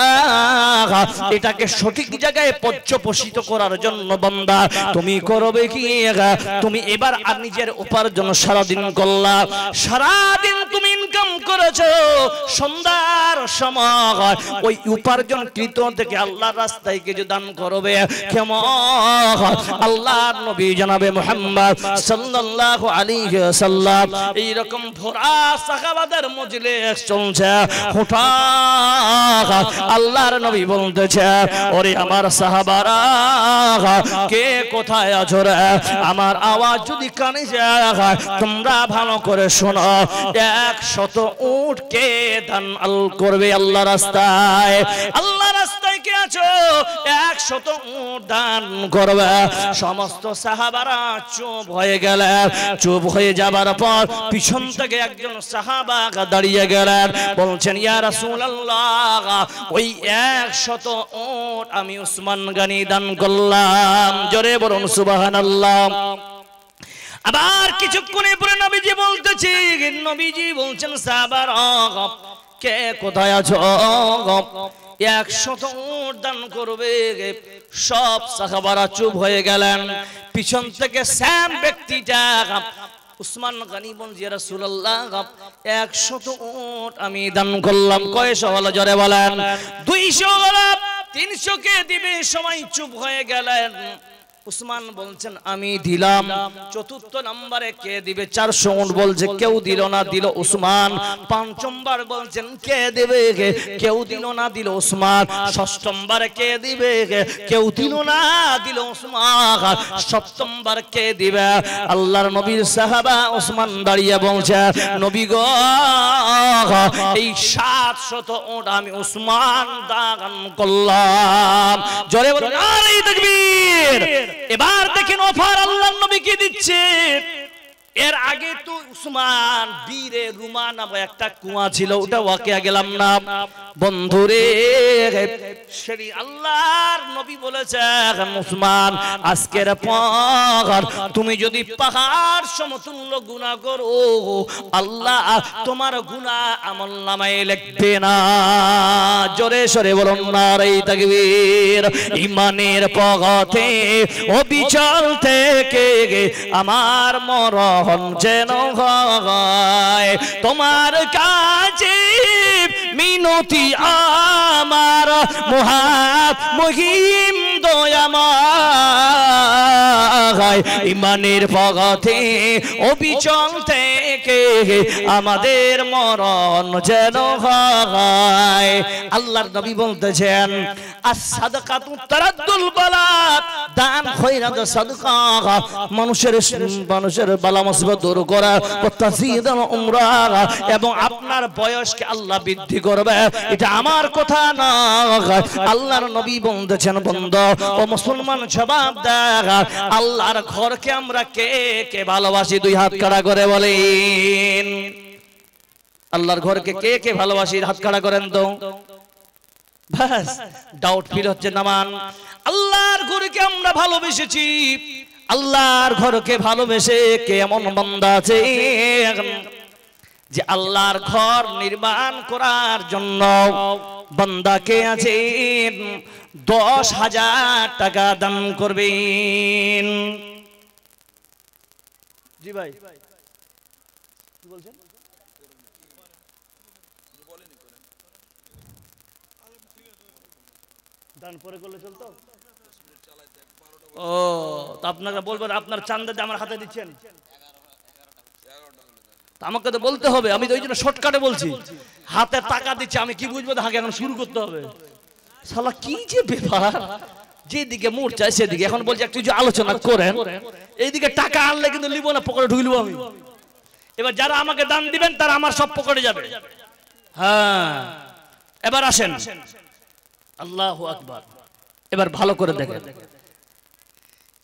এটাকে সঠিক জায়গায় পর্যবসিত করার জন্য বান্দা তুমি করবে কি, তুমি এবার আর নিজের উপার্জন সারাদিন করলা, সারাদিন তুমি ইনকাম করেছো, সন্ধ্যার সময় ওই উপার্জন কৃত থেকে আল্লাহর রাস্তায় কিছু দান করবে কেমন? আল্লাহর নবী জনাবে মুহাম্মদ সাল্লাল্লাহু আলাইহি ওয়াসাল্লাম এই রকম ভরা সাহাবাদের মজলিস চলছে, হঠাৎ আল্লাহর নবী বলতেছে ওরে আমার সাহাবারা কে কোথায় আছো রে, আমার আওয়াজ যদি কানে যায় তোমরা ভালো করে শোনো, 100 উট কে দান করবে আল্লাহ রাস্তায়, আল্লাহ রাস্তায় কে আছো 100 উট দান করবে। সমস্ত সাহাবারা চুপ হয়ে গেলেন, চুপ হয়ে যাবার পর পিছন থেকে একজন সাহাবা দাঁড়িয়ে গেলেন, বলছেন ইয়া রাসূলুল্লাহ ওই 100 উট আমি উসমান গনি দান করলাম। জোরে বলুন সুবহানাল্লাহ। আবার কিছুক্ষণে পরে নবীজি বলতেছি, নবীজি বলছেন সাহাবারা কে কোথায় আছো, 100 উট দান করবে। সব সাহাবারা চুপ হয়ে গেলেন। পিছন থেকে স্যাম ব্যক্তিটা উসমান গনি বলছে ইয়া রাসূলুল্লাহ 100 উট আমি দান করলাম। কয়শো হলো জোরে বলেন? 200 হলো। 300 কে দিবে? সবাই চুপ হয়ে গেলেন। উসমান বলছেন আমি দিলাম। চতুর্থ নম্বরে কে দিবে? 400 উট বলছে, কেউ দিল না, দিল উসমান। পঞ্চমবার বলছেন কে দিবে? কেউ দিল না, দিল উসমান। ষষ্ঠমবারে কে দিবে? কেউ দিল না, দিল উসমান। সপ্তমবার কে দিবে? আল্লাহর নবীর সাহাবা উসমান দাঁড়িয়ে বলছে নবী গো এই 700 উট আমি উসমান দান করলাম। জোরে বলুন নারে তাকবীর। এবার দেখেন অফার আল্লাহর নবী কি দিচ্ছে। এর আগে তো উসমান বীরে রুমা নামে একটা কুয়া ছিল, ওটা ওয়াকিয়া গেলাম না বন্ধুরে। সেই আল্লাহর নবী বলেছেন উসমান আজকের পর তুমি যদি পাহাড় সমতুল্য গুনাহ করো, আল্লাহ তোমার গুনাহ আমলনামায় লিখবে না। জোরে সরে বলুন নারে তাকবীর। ঈমানের পথে অবিচল থেকে আমার মরণ যেন হয়, তোমার কাছে মিনতি আমার মহিম দয়াময়। ঈমানের পথে অবিচল থেকে আমাদের মরণ যেন হয়। আল্লাহর নবী বলতেছেন আস-সাদাকাতু তারাদ্দুল বালা, দান খয়রাত সাদকা মানুষের বালা মুসিবত দূর করা, তাসিদাল উমরা এবং আপনার বয়সকে আল্লাহ বৃদ্ধি করবে। এটা আমার কথা না, আল্লাহর নবী বলতেছেন বন্ধু ও মুসলমান জবাব দেয় আল্লাহর ঘরকে আমরা কে কে ভালোবাসি? 2 হাত কাড়া করে বলেন। আল্লাহর ঘরকে কে কে ভালোবাসি? হাত কাড়া করেন তো। বাস ডাউট ফিল হচ্ছে নামান। আল্লাহর ঘরকে আমরা ভালোবেসেছি। আল্লাহর ঘরকে ভালোবেসে কে এমন বান্দা আছে যে আল্লাহর ঘর নির্মাণ করার জন্য বান্দাকে আছে 10,000 টাকা দান করবেন? জি ভাই কি বলছেন? দান পরে করলে চলতো? ও তো আপনারা বলবেন আপনার চান্দা দিয়ে আমার হাতে দিচ্ছেন, আমাকে তো বলতে হবে। আমি তো ওই জন্য শর্টকাটে বলছি, হাতে টাকা দিচ্ছে আমি কি বুঝবো? আগে এখন শুরু করতে হবে। শালা কি যে ব্যাপার, যেদিকে মুড চাই সেদিকে। এখন বলছি একটু আলোচনা করেন, এইদিকে টাকা আনলে কিন্তু নিব না, পকেটে ঢুকলব আমি। এবার যারা আমাকে দান দিবেন তারা আমার সব পকেটে যাবে। হ্যাঁ এবার আসেন, আল্লাহু আকবার। এবার ভালো করে দেখেন,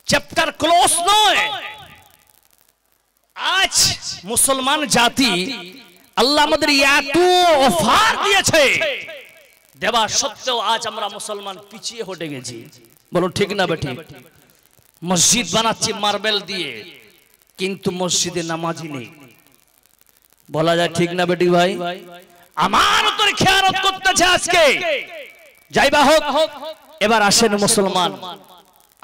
চ্যাপ্টার ক্লোজ নয়। আজ মুসলমান জাতি আল্লাহ আমাদের এত অফার দিয়েছে, দেবা সত্ত্বেও আজ আমরা মুসলমান পিছিয়ে হটে গেছি। বলুন ঠিক না বেঠিক? মসজিদ বানাচ্ছি মার্বেল দিয়ে, কিন্তু মসজিদে নামাজি নেই। বলা যায় ঠিক না বেটি ভাই? আমার তোর খেয়ানত করতেছে আজকে। যাইবা হোক। এবার আসেন মুসলমান,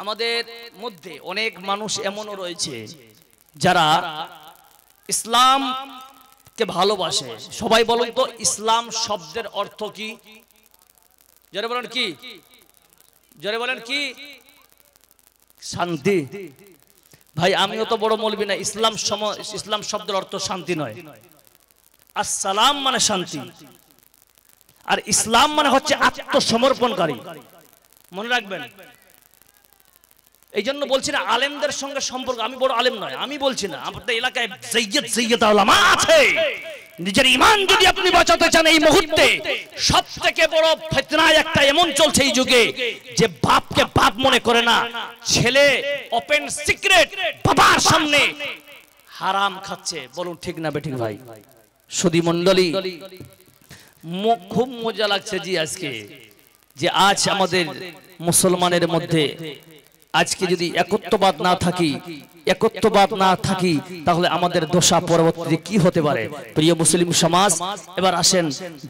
আমাদের মধ্যে অনেক মানুষ এমনও রয়েছে যারা ইসলামকে ভালোবাসে। সবাই বলুন তো ইসলাম শব্দের অর্থ কি? জোরে বলেন কি? জোরে বলেন কি? শান্তি। ভাই আমিও তো বড় মৌলবি না, ইসলাম শব্দের অর্থ শান্তি নয়। আসসালাম মানে শান্তি, আর ইসলাম মানে হচ্ছে আত্মসমর্পণকারী। মনে রাখবেন। এই জন্য বলছি না আলেমদের সঙ্গে সম্পর্ক, আমি বড় আলেম নয়, আমি বলছি না। আমাদের এলাকায় সৈয়দ উলামা আছে। নিজের ঈমান যদি আপনি বাঁচাতে চান এই মুহূর্তে, সবথেকে বড় ফিতনা একটা এমন চলছে এই যুগে যে বাপকে বাপ মনে করে না, ছেলে ওপেন সিক্রেট বাবার সামনে হারাম খাচ্ছে। বলুন ঠিক না বেঠিক ভাই? সুধী মণ্ডলী, খুব মজা লাগছে জি আজকে, যে আজ আমাদের মুসলমানের মধ্যে আজকে যদি একত্ববাদ না থাকি তাহলে আমাদের দশা পরবর্তীতে কি হতে পারে? প্রিয় মুসলিম সমাজ, এবার আসেন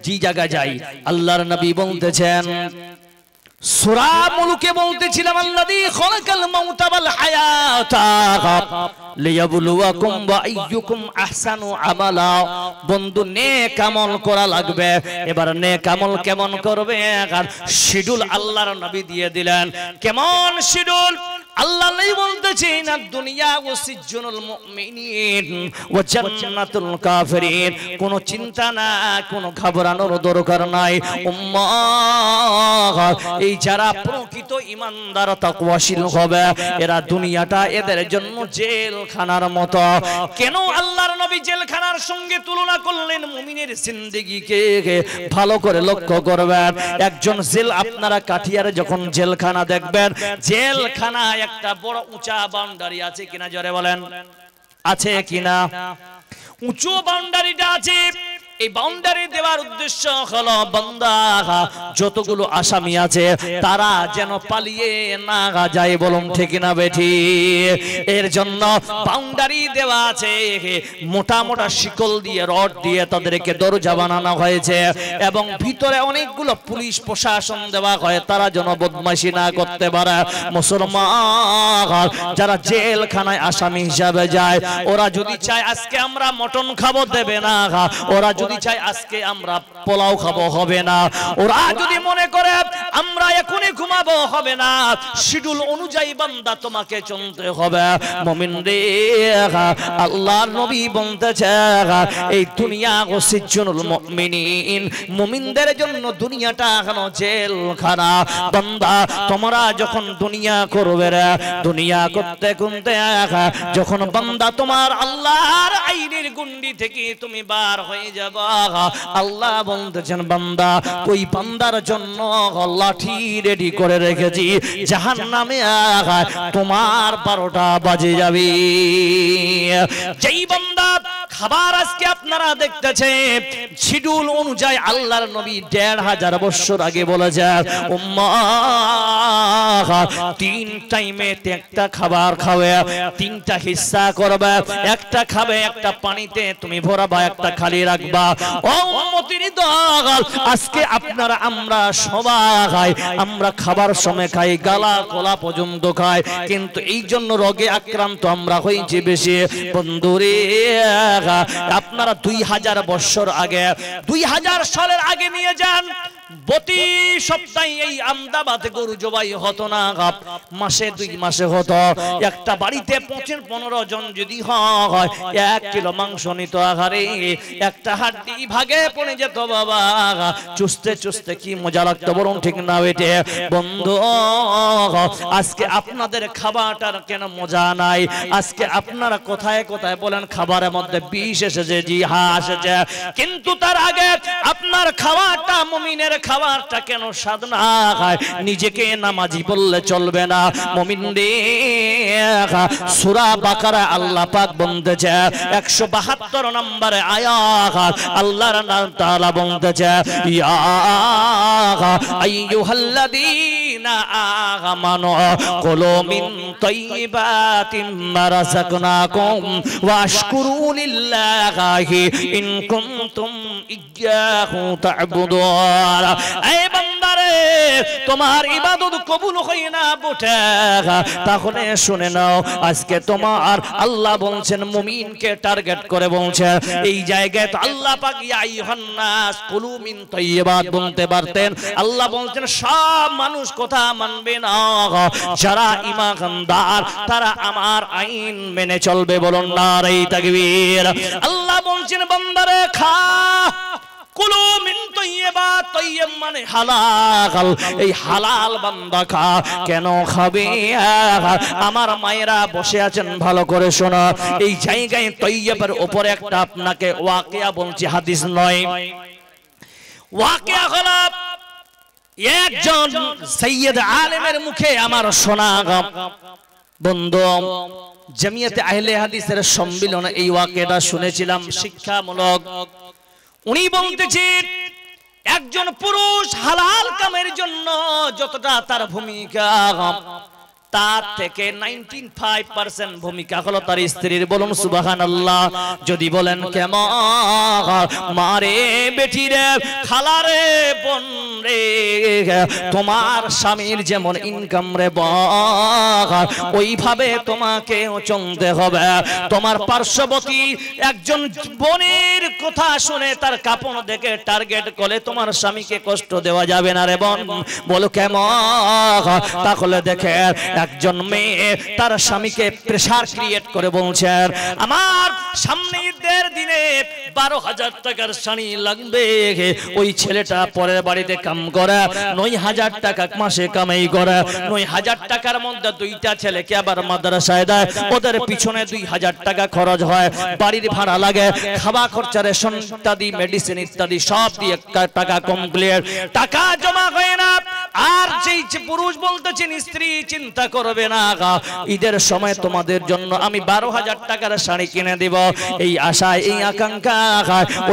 যে জায়গায় যাই। আল্লাহর নবী বলতেছেন, সূরা মুলুকে বলতেছিলাম, আল্লাযী খালাকাল মাউতা ওয়াল হায়াতা লিয়াবলুয়াকুম ওয়া আইয়ুকুম আহসানু আমালা। বন্ধু, নেক আমল করা লাগবে। এবার নেক আমল কেমন করবে? আর শিডিউল আল্লাহর নবী দিয়ে দিলেন। কেমন শিডিউল? আল্লাহ বলতেছেন, দুনিয়া ও সিজনুল মুমিনিন ওয়া জান্নাতুল কাফিরিন। কোনো চিন্তা না, কোনো ঘাবড়ানোর দরকার নাই উম্মাহ। এই যারা প্রকৃত ঈমানদার তাকওয়াশীল হবে, এরা দুনিয়াটা এদের জন্য জেলখানার মতো। কেন আল্লাহর নবী জেলখানার সঙ্গে তুলনা করলেন মুমিনের জিন্দেগিকে? ভালো করে লক্ষ্য করবেন। একজন জেল, আপনারা কাঠিয়ারে যখন জেলখানা দেখবেন, জেলখানা একটা বড় উঁচা বাউন্ডারি আছে কিনা, জোরে বলেন, আছে কিনা? উঁচু বাউন্ডারিটা আছে। এই বাউন্ডারি দেওয়ার উদ্দেশ্য হলো বান্দা যতগুলো আসামি আছে তারা যেন পালিয়ে না যায়। বলুন ঠিক না বেঠি? এর জন্য বাউন্ডারি দেওয়া আছে, মোটা মোটা শিকল দিয়ে, রড দিয়ে তাদেরকে দরজা বানানো হয়েছে এবং ভিতরে অনেকগুলো পুলিশ প্রশাসন দেওয়া হয়, তারা যেন বদমাইশি না করতে পারে। মুসলমান যারা জেলখানায় আসামি হিসাবে যায়, ওরা যদি চায় আজকে আমরা মটন খাবো, দেবে না। ওরা যদি চাই আজকে আমরা পোলাও খাবো, হবে না। ওরা যদি মনে করে আমরা এখনই ঘুমাবো, হবে না। শিডিউল অনুযায়ী বান্দা তোমাকে চলতে হবে। মুমিন রে, আল্লাহর নবী বলতেছে, এই দুনিয়া ও সিজনুল মুমিনিন, মুমিনদের জন্য দুনিয়াটা এখন জেলখানা। বান্দা তোমরা যখন দুনিয়া করবে রে, দুনিয়া করতে করতে যখন বান্দা তোমার আল্লাহর আইনের গুন্ডি থেকে তুমি বার হয়ে যাবে, আল্লাহ বলতেছেন, বান্দা ওই বান্দার জন্য লাঠি রেডি করে রেখেছি। জাহান্নামে তোমার 12টা বাজে যাবে। যেই বান্দা খাবার আজকে আপনারা দেখতেছেন শিডিউল অনুযায়ী আল্লাহর নবী 1500 বছর আগে বলেছে, উম্মাহ 3 টাইমে একটা খাবার খাবে, 3টা হিস্সা করবে। একটা খাবে, একটা পানিতে তুমি ভরাবা, একটা খালি রাখবা। ও উম্মতের দল, আজকে আপনারা আমরা সবাই আমরা খাবার সময় খাই, গালা কোলা পর্যন্ত খাই, কিন্তু এই জন্য রোগে আক্রান্ত আমরা হয়েছি বেশি। বন্ধুরে, আপনারা 2000 বছর আগে, 2000 সালের আগে নিয়ে যান। প্রতি সপ্তাহে এই আমদাবাদে গরু জবাই হতো না, মাসে 2 মাসে হতো। একটা বাড়িতে 15 জন যদি হয়, 1 কিলো মাংস নিত। আহারে, একটা হাড্ডি ভাগে পড়ে যেত বাবা। চুষতে চুষতে কি মজা লাগতো, বরং ঠিক না বেটে? বন্ধু, আজকে আপনাদের খাবারটার কেন মজা নাই? আজকে আপনারা কোথায় কোথায় বলেন খাবারের মধ্যে বিষ এসেছে, জি হ্যাঁ এসেছে, কিন্তু তার আগে আপনার খাবারটা, মুমিনের খাবারটা কেন স্বাদ না হয়? নিজেকে নামাজি বললে চলবে না। মুমিন রে, সূরা বাকারা আল্লাহ পাক বলতেছে 172 নম্বরে আয়াত, আল্লাহর নাম তাআলা বলতেছে, ইয়া আইয়ুহাল্লাযীনা আমানু কুলু মিন তাইয়্যিবাতি মা রাযাকনাকুম ওয়াশকুরু লিল্লাহি ইন কুনতুম ইয়্যাহু তা'বুদুন। এই বান্দারে, তোমার ইবাদত কবুল হয় না বটে, তাহলে শুনে নাও, আজকে তোমার আল্লাহ বলছেন, মুমিনকে টার্গেট করে বলছেন। এই জায়গায় তো আল্লাহ পাক ইয়া আইয়ুহান নাস কুলু মিন তাইয়্যিবাত বলতে পারতেন। আল্লাহ বলছেন সব মানুষ কথা মানবে না, যারা ঈমানদার তারা আমার আইন মেনে চলবে। বলুন নারে তাকবীর। আল্লাহ বলছেন, বান্দারে খা, কুলু মিন তাইয়্যিবাত, তাইয়্যিব মানে হালাল। এই হালাল বান্দা খা। কেন খাবে? আমার মায়েরা বসে আছেন, ভালো করে শোনো। এই জায়গায় তাইয়্যিবের উপরে একটা আপনাকে ওয়াকিয়া বলছি, হাদিস নয়। ওয়াকিয়া হলো একজন সাইয়্যিদ আলেমের মুখে আমার শোনা। বন্ধু, জামিয়াতে আহলে হাদিসের সম্মেলনে এই ওয়াকিয়াটা শুনেছিলাম, শিক্ষামূলক। উনি বলতেছেন, একজন পুরুষ হালাল কামের জন্য যতটা তার ভূমিকা, তার থেকে 95% ভূমিকা হলো তার স্ত্রীর। বলুন সুবহানাল্লাহ। যদি বলেন কেমন, মারে বেটি রে, খালা রে, বোন রে, তোমার স্বামীর যেমন ইনকাম রে ওইভাবে তোমাকেও চলতে হবে। তোমার পার্শ্ববর্তী একজন বোনের কথা শুনে তার কাপড় দেখে টার্গেট করে তোমার স্বামীকে কষ্ট দেওয়া যাবে না রে বোন। বলো কেমন? তাহলে দেখে একজন মেয়ে তার স্বামীকে প্রেসার ক্রিয়েট করে বলছেন, আমার সামনে ঈদের দিনে 12,000 টাকার শাড়ি লাগবে। ওই ছেলেটা পরের বাড়িতে কাম করে 9,000 টাকা মাসে কামাই করে। 9,000 টাকার মধ্যে দুইটা ছেলেকে আবার মাদ্রাসায় দেয়, ওদের পিছনে 2,000 টাকা খরচ হয়, বাড়ির ভাড়া লাগে, খাওয়া খরচা, রেশন ইত্যাদি, মেডিসিন ইত্যাদি সব দিয়ে টাকা কমপ্লিট। টাকা জমা হয় না। আর যেই পুরুষ বলতেছেন স্ত্রী চিন্তা করবে না, ঈদের সময় তোমাদের জন্য আমি 12,000 টাকার শাড়ি কিনে দেব, এই আশায় এই আকাঙ্ক্ষা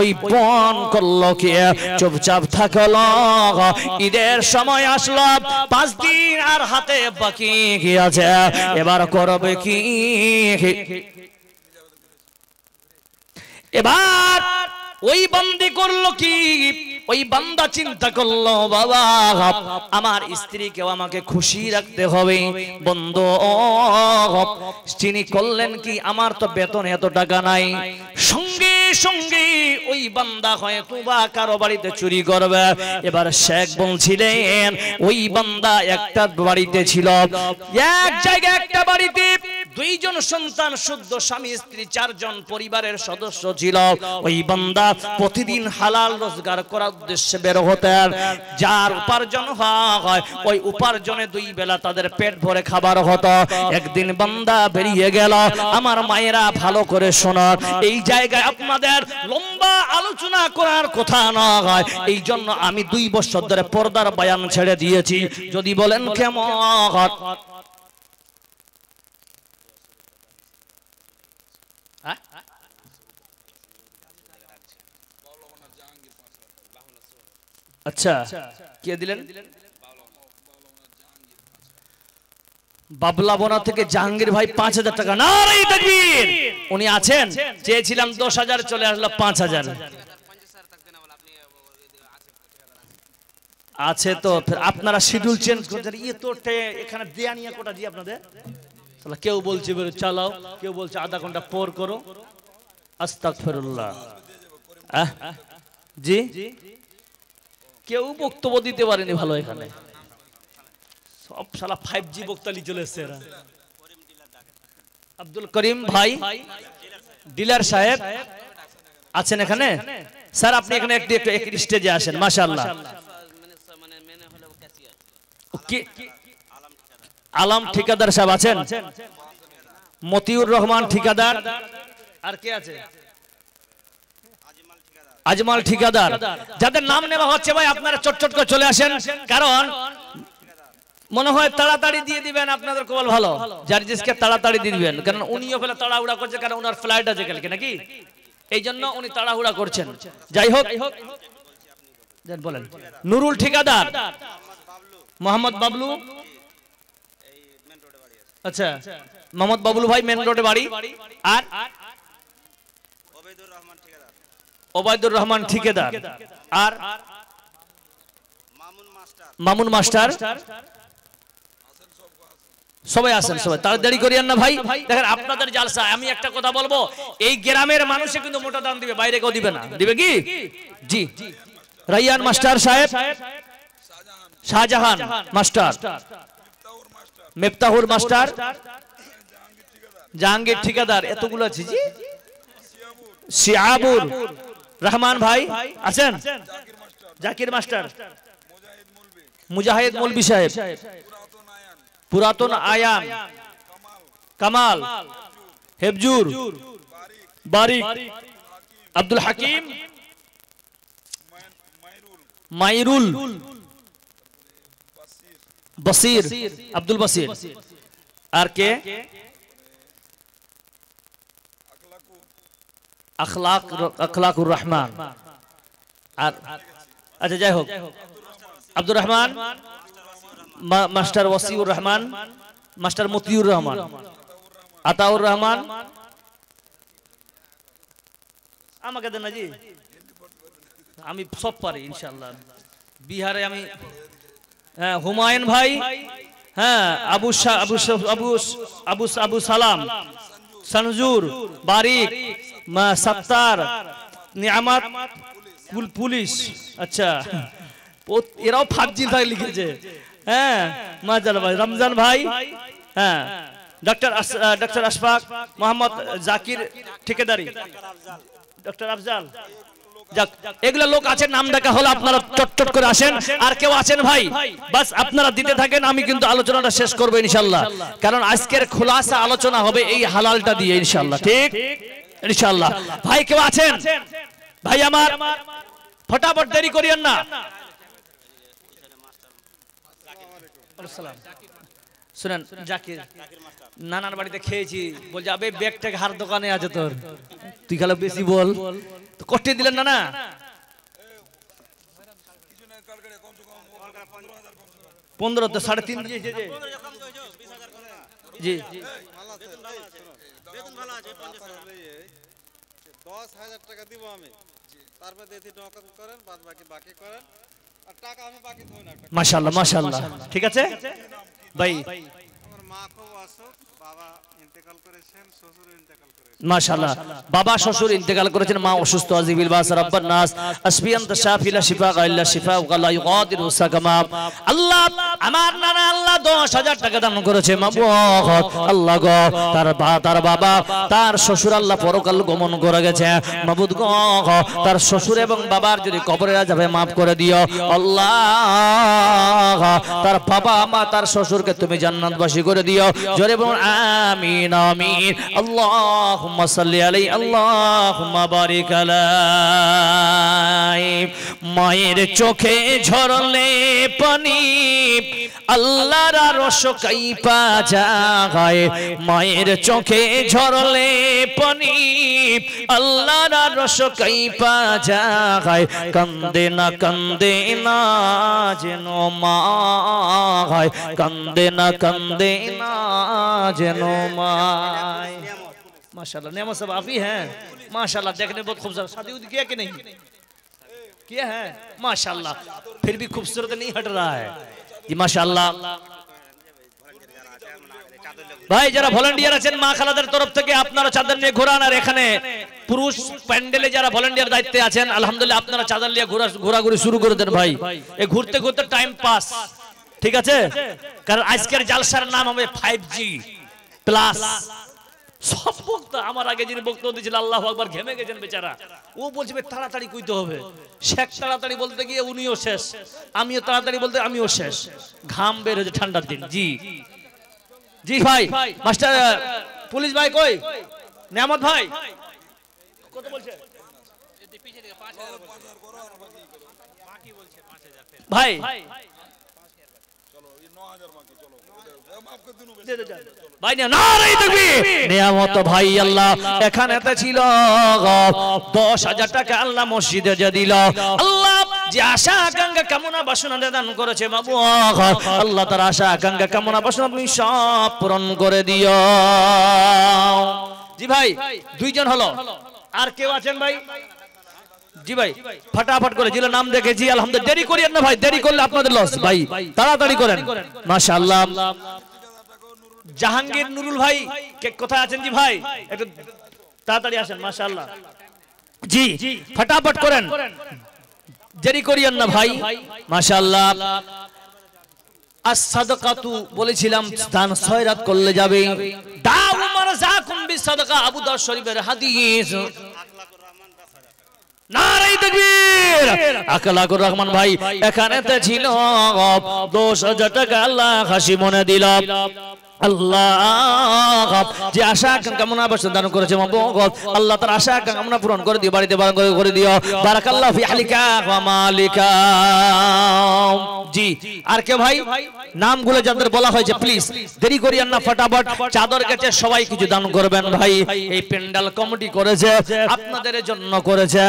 ওই বোন করলো কি চুপচাপ থাকলো। ঈদের সময় আসলো, 5 দিন আর হাতে বাকি কি আছে, এবার করবে কি? এবার ওই বান্দি করলো কি? ওই বান্দা চিন্তা করলো, বাবা আমার স্ত্রীকেও আমাকে খুশি রাখতে হবে। বন্ধু তিনি করলেন কি, আমার তো বেতন এত টাকা নাই। সঙ্গে সঙ্গে ওই বান্দা হয়তো বা কারো বাড়িতে চুরি করবে। এবার শেখ বলছিলেন ওই বান্দা একটা বাড়িতে ছিল, এক জায়গায় একটা বাড়িতে 2 জন সন্তান, শুদ্ধ স্বামী স্ত্রী, 4 জন পরিবারের সদস্য ছিল। ওই বান্দা প্রতিদিন হালাল রোজগার করার উদ্দেশ্যে বের হতেন। যার উপার্জন হয় ওই উপার্জনে 2 বেলা তাদের পেট ভরে খাবার হতো। একদিন বান্দা বেরিয়ে গেল। আমার মায়েরা ভালো করে শোনো, এই জায়গায় আপনাদের লম্বা আলোচনা করার কথা নয়, এই জন্য আমি 2 বছর ধরে পর্দার বয়ান ছেড়ে দিয়েছি। যদি বলেন কেমন? আচ্ছা, কে দিলেন? বাবলাবোনা থেকে জাহাঙ্গীর ভাই 5,000 টাকা। নারে তাকবীর! উনি আছেন, চেয়েছিলাম 10,000, চলে আসলো 5,000। আছে তো আপনারা শিডিউল চেঞ্জ করছেন। ইয়ে তো এখানে দেয়া নিয়ে কোটা জি আপনাদের কেউ বলছে চালাও, কেউ বলছে আধা ঘন্টা পর করো। আস্তাগফিরুল্লাহ। জি, কেউ বক্তব্য দিতে পারেনি ভালো। এখানে সব শালা 5G বক্তালি চলে এসছে এরা। আব্দুল করিম ভাই ডিলার সাহেব আছেন এখানে? স্যার আপনি এখানে একটু স্টেজে আসেন। মাশাআল্লাহ। আলম ঠিকাদার সাহেব আছেন? মতিউর রহমান ঠিকাদার। আর কে আছে? আজমাল ঠিকাদার। যাদের নাম নেওয়া হচ্ছে ভাই আপনারা চটচট করে চলে আসেন, কারণ মনে হয় তাড়াতাড়ি দিয়ে দিবেন, আপনাদের কপাল ভালো। জার্জিসকে তাড়াতাড়ি দিয়ে দিবেন, কারণ উনিও ফেলে তাড়াহুড়া করছে, কারণ ওনার ফ্লাইট আছে কালকে নাকি, এই জন্য উনি তাড়াহুড়া করছেন। যাই হোক, বলেন। নুরুল ঠিকাদার, মোহাম্মদ বাবলু। আচ্ছা, মোহাম্মদ বাবলু ভাই মেন রোডে বাড়ি। আর ওবায়দুর রহমান ঠিকাদার। আর মামুন মাস্টার। সবাই আছেন, সবাই তাড়াতাড়ি করিয়েন না ভাই। দেখেন আপনাদের জালসা। আমি একটা কথা বলবো, এই গ্রামের মানুষে কিন্তু মোটা দাম দিবে, বাইরে কেউ দিবে না। দিবে কি? জি। রাইয়ান মাস্টার সাহেব, শাহজাহান মাস্টার, মেফতাহুর মাস্টার, জাহাঙ্গীর ঠিকাদার, এতগুলো আছে। জি। শিয়াবুর রহমান ভাই আছেন? জাকির মাস্টার, মুজাহিদ মৌলভী সাহেব, পুরাতন আয়ান, কামাল, হেফজুর, বারিক, আব্দুল হাকিম, মাইরুল, বসির, আব্দুল বসির। আর কে? আখলাকুর রহমান। আর আচ্ছা যাই হোক, আব্দুর রহমান মাস্টার, ওয়াসিউর রহমান, মাস্টার মতিউর রহমান, আতাউর রহমান, আমাকে দেন না জি, আমি সব পারি ইনশাআল্লাহ। বিহারে আমি, হ্যাঁ হুমায়ুন ভাই, হ্যাঁ আবু সালাম, সনজুর, বারিক, সত্তার, নিয়ামত, পুলিশ, আচ্ছা এরাও ফার্জি ভাই লিখেছে, হ্যাঁ মাজাল ভাই, রমজান ভাই, হ্যাঁ ডক্টর আশফাক, মোহাম্মদ জাকির ঠিকাদারি, ডক্টর আফজাল, যাক এগুলা লোক আছেন, নাম ডাকা হলো, আপনারা চটচট করে আসেন। আর কেউ আছেন ভাই, বাস আপনারা দিতে থাকেন, আমি কিন্তু আলোচনাটা শেষ করব ইনশাআল্লাহ, কারণ আজকের খোলাসা আলোচনা হবে এই হালালটা দিয়ে ইনশাআল্লাহ, ঠিক ইনশাআল্লাহ। ভাই কেউ আছেন? ভাই আমার ফটাফট, দেরি করিয়েন না। শুনেন, জাকির নানার বাড়িতে খেয়েছি, বলছে আবে ব্যাগটা হার দোকানে আছে তোর, তুই খালি বেশি বল, তো কষ্টে দিলেন না না, 15 তো 3.5 দিয়েছে জি, 10,000 টাকা দিব আমি, তারপর দেখি নকল করেন, বাদ বাকি করেন, আর টাকা আমি বাকি দেব না। মাশাআল্লাহ মাশাআল্লাহ, ঠিক আছে ভাই। আমার মা খুব অসুখ, বাবা ইন্তেকাল করেছেন, শ্বশুর ইন্তেকাল করেছেন, মাশাআল্লাহ, বাবা শ্বশুর ইন্তেকাল করেছেন, মা অসুস্থ, আজিবিল বাস রাব্বান নাস আসবি আনতা শাফি লা শিফা ইল্লা শিফা ওয়া লা ইগাদিরু সাকামা। আল্লাহ আমার নানা আল্লাহ 10,000 টাকা দান করেছে, মাবুদ আল্লাহ গো, তার বাবা তার শ্বশুর আল্লাহ পরকাল গমন করে গেছে, মাবুদ গো তার শ্বশুর এবং বাবার যদি কবরে যাবে মাফ করে দিও আল্লাহ, তার বাবা মা তার শ্বশুরকে তুমি জান্নাতবাসী করে দিও, জোরে বলুন আমিন আমিন। আল্লাহুম্মা সাল্লি আলাইহি, আল্লাহুম্মা বারিক আলাইহি। মায়ের চোখে ঝরলে পানি আল্লাহর আরশ কাইপা যায়, মায়ের চোখে ঝরলে পানি আল্লাহর আরশ কাইপা যায়, কান্দে না যেন মা, কান্দে না যেন মা। माशाल्लाह, नेमत सब आप ही हैं माशाल्लाह, देखने बहुत खूबसूरत, शादी उदी किया कि नहीं किया है माशाल्लाह, फिर भी खूबसूरत नहीं हट रहा है जी माशाल्लाह। ভাই যারা ভলান্টিয়ার আছেন মা খালাদের তরফ থেকে আপনারা চাদর নিয়ে ঘোরান, আর এখানে পুরুষ প্যান্ডেলে যারা ভলান্টিয়ার দায়িত্বে আছেন আলহামদুলিল্লাহ আপনারা চাদর নিয়ে ঘোরাঘুরি শুরু করে দেন ভাই, এই ঘুরতে ঘুরতে টাইম পাস, ঠিক আছে, কারণ আজকের জালসার নাম হবে 5G প্লাস। সব বক্তা আমার আগে যিনি বক্তব্য দিয়েছিল আল্লাহু আকবার, ঘেমে গেছেন বেচারা, ও বলছে তাড়াতাড়ি কইতে হবে, শেখ তাড়াতাড়ি বলতে গিয়ে উনিও শেষ, আমিও তাড়াতাড়ি বলতে আমিও শেষ, ঘাম বের হয়েছে ঠান্ডার দিন। জি জি ভাই, মাস্টার পুলিশ ভাই কই, নেয়ামত ভাই কত বলছে ভাই, ভাই নারে তাকবীর, নিয়ামত ভাই আল্লাহ এখানেতে ছিল 10,000 টাকা আল্লাহ মসজিদে যে দিল, আল্লাহ যে আশা আকাঙ্ক্ষা কামনা বাসনা দান করেছে বাবু, আল্লাহ তার আশা আকাঙ্ক্ষা কামনা বাসনা তুমি সব পূরণ করে দিও। জি ভাই দুইজন হলো, আর কেউ আছেন ভাই? জি ভাই ফটাফট করে জিলা নাম দেখেছি আলহামদুলিল্লাহ, দেরি করিয়েন না ভাই, দেরি করলে আপনাদের লস ভাই, তাড়াতাড়ি করেন মাশাআল্লাহ। জাহাঙ্গীর নুরুল ভাই কে কোথায় আছেন? জি ভাই একটু তাড়াতাড়ি আসেন মাশাআল্লাহ, জি ফটাফট করেন, দেরি করিয়েন না ভাই মাশাআল্লাহ। as-sadaqatu বলেছিলাম দান খয়রাত করলে যাবে, দাউ মারজাকুম বিসাদাকা, আবু দাউদ শরীফের হাদিস। নারে তাকবীর, আখলাকুর রহমান ভাই এখানেতে ছিল 10,000 টাকা আল্লাহ হাসি মনে দিল, আল্লাহ যে আশা কামনা বাসনা দান করেছে আল্লাহ তার আশা কামনা পূরণ করে দিও, বাড়িতে বারণ করে দিও, বারাকাল্লাহু ফি আহলিকা ওয়া মালিকা। জি আর কে ভাই নামগুলো যাদের বলা হয়েছে প্লিজ দেরি করিয়েন না, ফটাফট চাদর গেছে সবাই কিছু দান করবেন ভাই, এই পেন্ডাল কমিটি করেছে আপনাদের জন্য করেছে,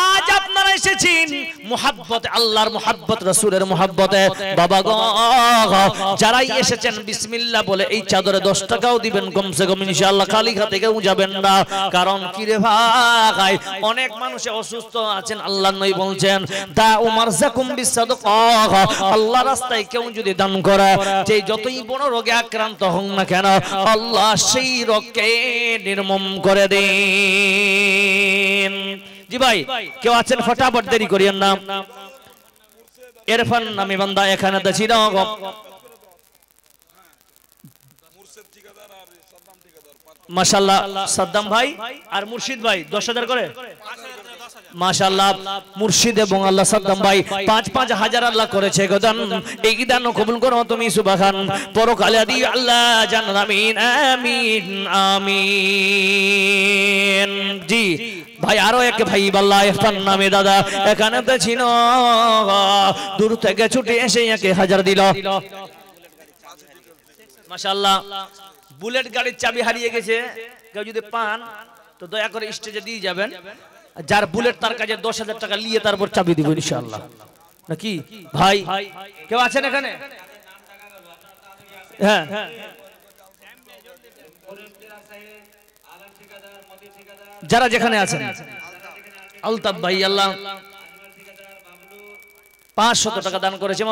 আজ আপনারা এসেছেন মুহাব্বতে, আল্লাহর মুহাব্বত রাসূলের মুহাব্বতে, বাবা গো যারাই এসেছেন বিসমিল্লাহ বলে বলে এই চাদরে 10 টাকাও দিবেন কমসে কম ইনশাআল্লাহ, খালি হাতে কেউ যাবেন না। কারণ কি রে ভাই, অনেক মানুষ অসুস্থ আছেন, আল্লাহর নবী বলছেন দা উমার জাকুম বিসাদকাহ, আল্লাহ রাস্তায় কেউ যদি দান করে, যে যতই বড় রোগে আক্রান্ত হোক না কেন, আল্লাহ সেই রোগকে নির্মূল করে দেন। জি ভাই, কেউ আছেন ফটাফট, দেরি করিয়েন না। ইরফান নামে বান্দা এখানে ছিল, মাশাআল্লাহ সাদ্দাম ভাই আর মুর্শিদ ভাই 10,000 করে, মাশাআল্লাহ মুর্শিদ এবং আল্লাহ সাদ্দাম ভাই 5-5 হাজার আল্লাহ করেছে গোদান। এই দান কবুল করো তুমি সুবহান, পরকালে দি আল্লাহ জান্নাত, আমিন আমিন আমিন। জি ভাই, আরো এক ভাই আল্লাহ ইরফান নামে দাদা এখানে তো ছিল, দূর থেকে ছুটে এসে 1000 দিল, মাশাআল্লাহ। বুলেট গাড়ির চাবি হারিয়ে গেছে, কেউ যদি পান তো দয়া করে স্টেজে দিয়ে যাবেন, যার বুলেট তার কাছে 10,000 টাকা নিয়ে তারপর চাবি দিব ইনশাআল্লাহ, নাকি ভাই? কেউ আছেন এখানে? হ্যাঁ, যারা যেখানে আছেন, আলতাফ ভাই আল্লাহ 500 টাকা দান করেছে,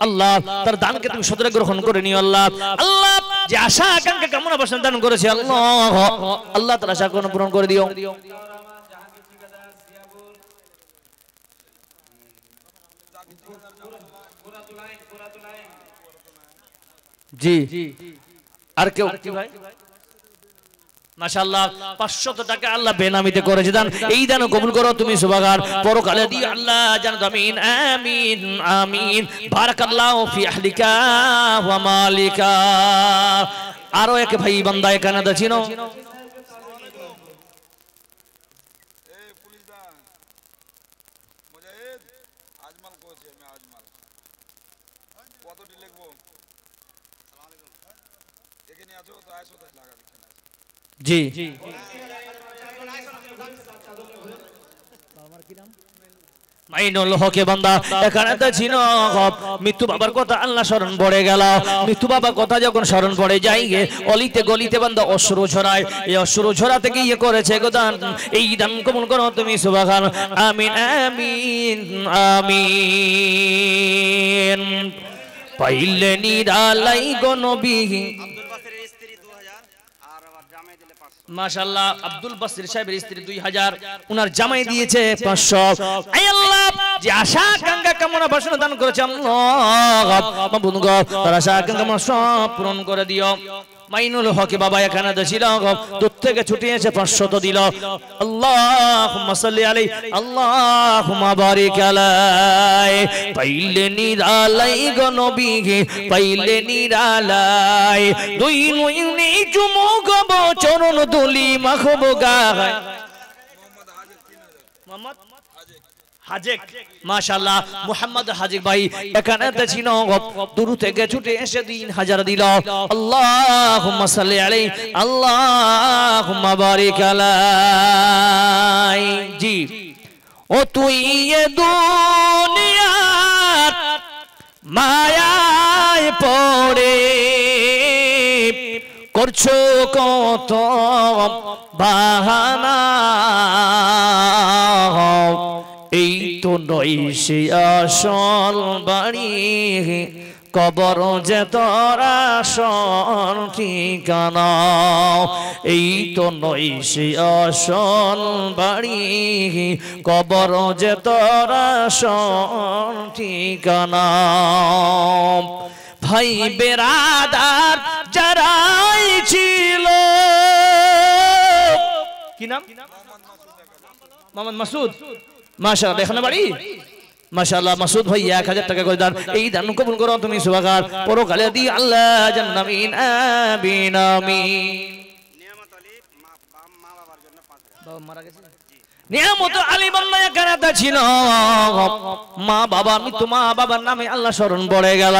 আল্লাহ তার দানকে তুমি সদরে গ্রহণ করে নিও আল্লাহ। আল্লাহ যে আশা আকাঙ্ক্ষা কামনা বাসনা দান করেছে, আল্লাহ আল্লাহ তার আশা পূরণ করে দিও। জি, আর কেউ ভাই? মাশাআল্লাহ 500 টাকা আল্লাহ বেনামিতে করেছে দান, এই দান কবুল করো তুমি সুবহান, পরকালে দি আল্লাহ জান্নাত, আমিন আমিন আমিন। বারাকাল্লাহু ফি আহলিকা ওয়া মালিকা। আরো এক ভাই বান্দা এখানে ছিল, জি মাইনুল হকে বান্দা এখানে তো ছিল, মৃত্যু বাবার কথা আল্লাহ স্মরণ পড়ে গেল, মৃত্যু বাবার কথা যখন স্মরণ পড়ে যাই গে, অলিতে গলিতে বান্দা অশ্রু ঝরায়, এই অশ্রু ঝরাতে গিয়ে করেছে গোদান, এই দান কবুল করো তুমি সুবহান, আমিন আমিন আমিন। পাইলে নিরালাই গো নবী, মাশাআল্লাহ আব্দুল বাসির সাহেবের স্ত্রী 2000, উনার জামাই দিয়েছে 500। আয় আল্লাহ যে আশা আকাঙ্ক্ষা কামনা বাসনা দান করেছে, আল্লাহ মাবুদ গো তার আশা আকাঙ্ক্ষা সব পূরণ করে দিও। মাইনুল হক বাবা এখানে ছিল, দূর থেকে ছুটে এসে 500 দিল, আল্লাহুম্মা সাল্লি আলাইহি আল্লাহুম্মা বারিক আলাইহি। পাইলে নিরালাই গো নবী, পাইলে নিরালাই, দুই নয়নে চুমুক চরণ দুলি মাখবো গায়। মোহাম্মদ হাজেক, মাশাআল্লাহ মুহাম্মদ হাজেক ভাই এখানে ছিল, দূর থেকে ছুটে এসে 3000 দিল, আল্লাহুম্মা সাল্লি আলাইহি আল্লাহুম্মা বারিক আলাইহি। জি ও তুই এ দুনিয়ার মায়ায় পড়ে করছো কত বাহানা, এই তো নয় সে আসল বাড়ি, কবর যে তোর আসল ঠিকানা, এই তো নয় সে আসল বাড়ি, কবর যে তোর আসল ঠিকানা। ভাই বেরাদার যারাই ছিল, কি নাম? মোহাম্মদ মাসুদ, মাশাআল্লাহ এখানে বাড়ি, মাশাআল্লাহ মাসুদ ভাই 1000 টাকা করে দান, এই দান কবুল করো তুমি সুবহান, পরকালে দি আল্লাহ জান্নাত, আমিন আমিন আমিন। নিয়ামত আলী মা বাবার জন্য 5000, বাবা মারা গেছে, নিয়ামত আলী বান্না এখানে ছিল, মা বাবা মৃত্যু, মা বাবার নামে আল্লাহ স্মরণ পড়ে গেল,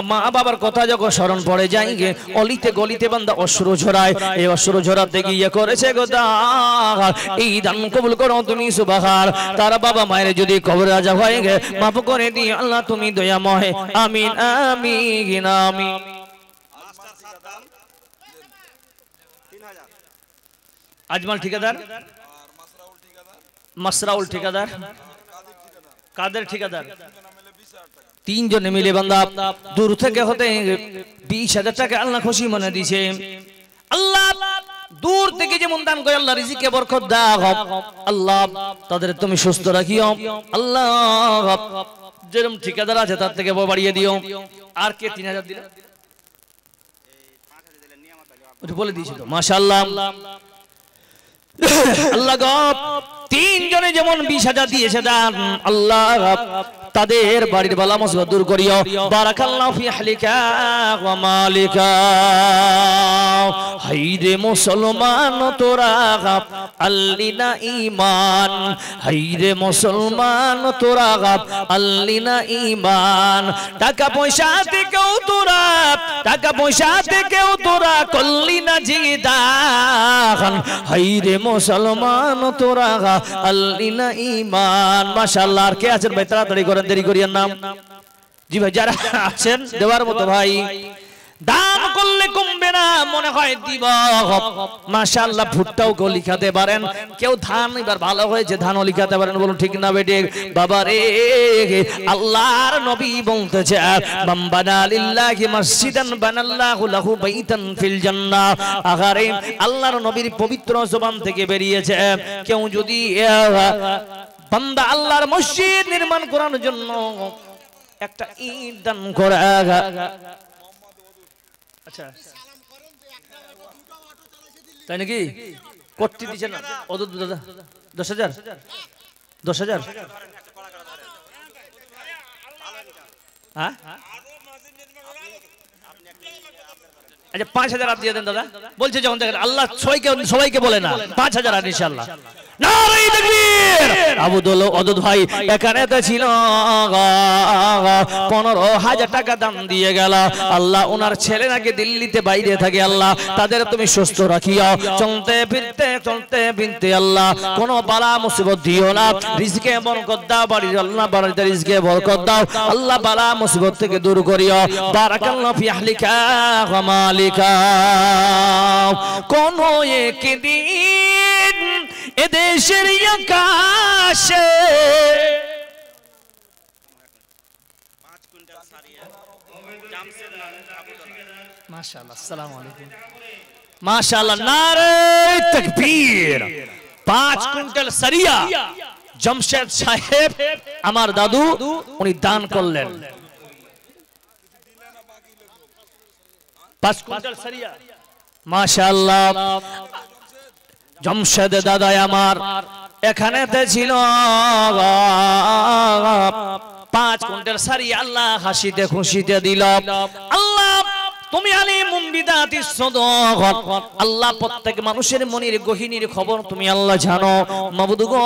মা বাবার কথা যখন স্মরণ পড়ে যাই গে, অলিতে গলিতে বান্দা অশ্রু ঝরায়, এই অশ্রু ঝরাতে গিয়ে করেছে গো দান, এই দান কবুল করো তুমি সুবহান, তার বাবা মায়ের যদি কবরে আজা হয়ে গে মাফ করে দি আল্লাহ তুমি দয়াময়, আমিন আমিন আমিন। আজমাল ঠিকাদার, মাসরাউল ঠিকাদার, কাদের ঠিকাদার, তিনজনে মিলে বান্দা দূর থেকে হতে 20,000 টাকা আল্লাহ খুশি মনে দিয়েছে। আল্লাহ দূর থেকে যেমন দান করে আল্লাহ রিজিকে বরকত দাও আল্লাহ, তাদের তুমি সুস্থ রাখিও আল্লাহ। যেরকম ঠিকাদার আছে তার থেকে বাড়িয়ে দিও। আর কে 3,000 দিল? বলে দিয়েছিল মাশাআল্লাহ। আল্লাহ গো তিনজনে যেমন 20,000 দিয়েছে দান আল্লাহ, তাদের বাড়ির বালা মুসিবত দূর করিও। বারাকাল্লাহু ফি আহলিকা ওয়া মালিকা। হাইরে মুসলমান তোরা আল্লিনা ঈমান, হাইরে মুসলমান তোরা আল্লিনা ঈমান। টাকা পয়সা থেকেও তোরা, টাকা পয়সা থেকেও তোরা করলি না জিদান। হাইরে মুসলমান তোরা আল্লিনা ঈমান। মাশাআল্লাহ। আর কে আছেন ভাই? তাড়াতাড়ি করেন, দেরি করিয়েন না। জি ভাই, যারা আছেন দেওয়ার মতো ভাই, দান করলে কমবে না, মনে হয় দিব। মাশাআল্লাহ। ভুট্টাও কেউ লিখাতে পারেন, কেউ ধান এবার ভালো হয়েছে ধানও লিখাতে পারেন। বলুন ঠিক না বেটে? বাবা রে, আল্লাহর নবী বলতেছে বাম্বানা লিল্লাহি মসজিদান বানাল্লাহু লাহু বাইতান ফিল জান্নাহ। আগারে আল্লাহর নবীর পবিত্র জবান থেকে বেরিয়েছে, কেউ যদি বান্দা আল্লাহর মসজিদ নির্মাণ করার জন্য একটা ইট দান করে। আচ্ছা তাই নাকি? করতে দিচ্ছেন না অদূর দাদা? 10,000 10,000 হ্যাঁ? আচ্ছা 5,000 আপ দিয়ে দেন দাদা। বলছে যখন দেখেন আল্লাহ সবাইকে বলে না 5,000 আর ইনশাআল্লাহ। নারে তাকবীর। আবুদুল ওদুদ ভাই এখানে তো ছিল 15,000 টাকা দাম দিয়ে গেল। আল্লাহ ওনার ছেলে নাকি দিল্লিতে বাইরে থাকে, আল্লাহ তাদের তুমি সুস্থ রাখিও। চলতে ফিরতে আল্লাহ কোন বালা মুসিবত দিও না, রিজকে বরকত দাও। বাড়ির আল্লাহ বাড়িতে রিজকে বরকত দাও আল্লাহ, বালা মুসিবত থেকে দূর করিও। বারাকাল্লাহু ফি আহলিকা ওয়া মালিকা। কোন একদিন এদেশের আকাশে মাশাআল্লাহ। আসসালামু আলাইকুম। মাশাআল্লাহ। নারে তাকবীর। 5 কুইন্টাল সারিয়া জমশেদ সাহেব আমার দাদু উনি দান করলেন। 5 কুইন্টাল সারিয়া মাশাআল্লাহ। জমশেদ দাদা আমার এখানেতে ছিল 5 কুইন্টাল সারি আল্লাহ হাসিতে খুশিতে দিল। আল্লাহ তুমি আলিমুম বিদাতিস সদক। আল্লাহ প্রত্যেক মানুষের মনের গহীনের খবর তুমি আল্লাহ জানো। মাবুদ গো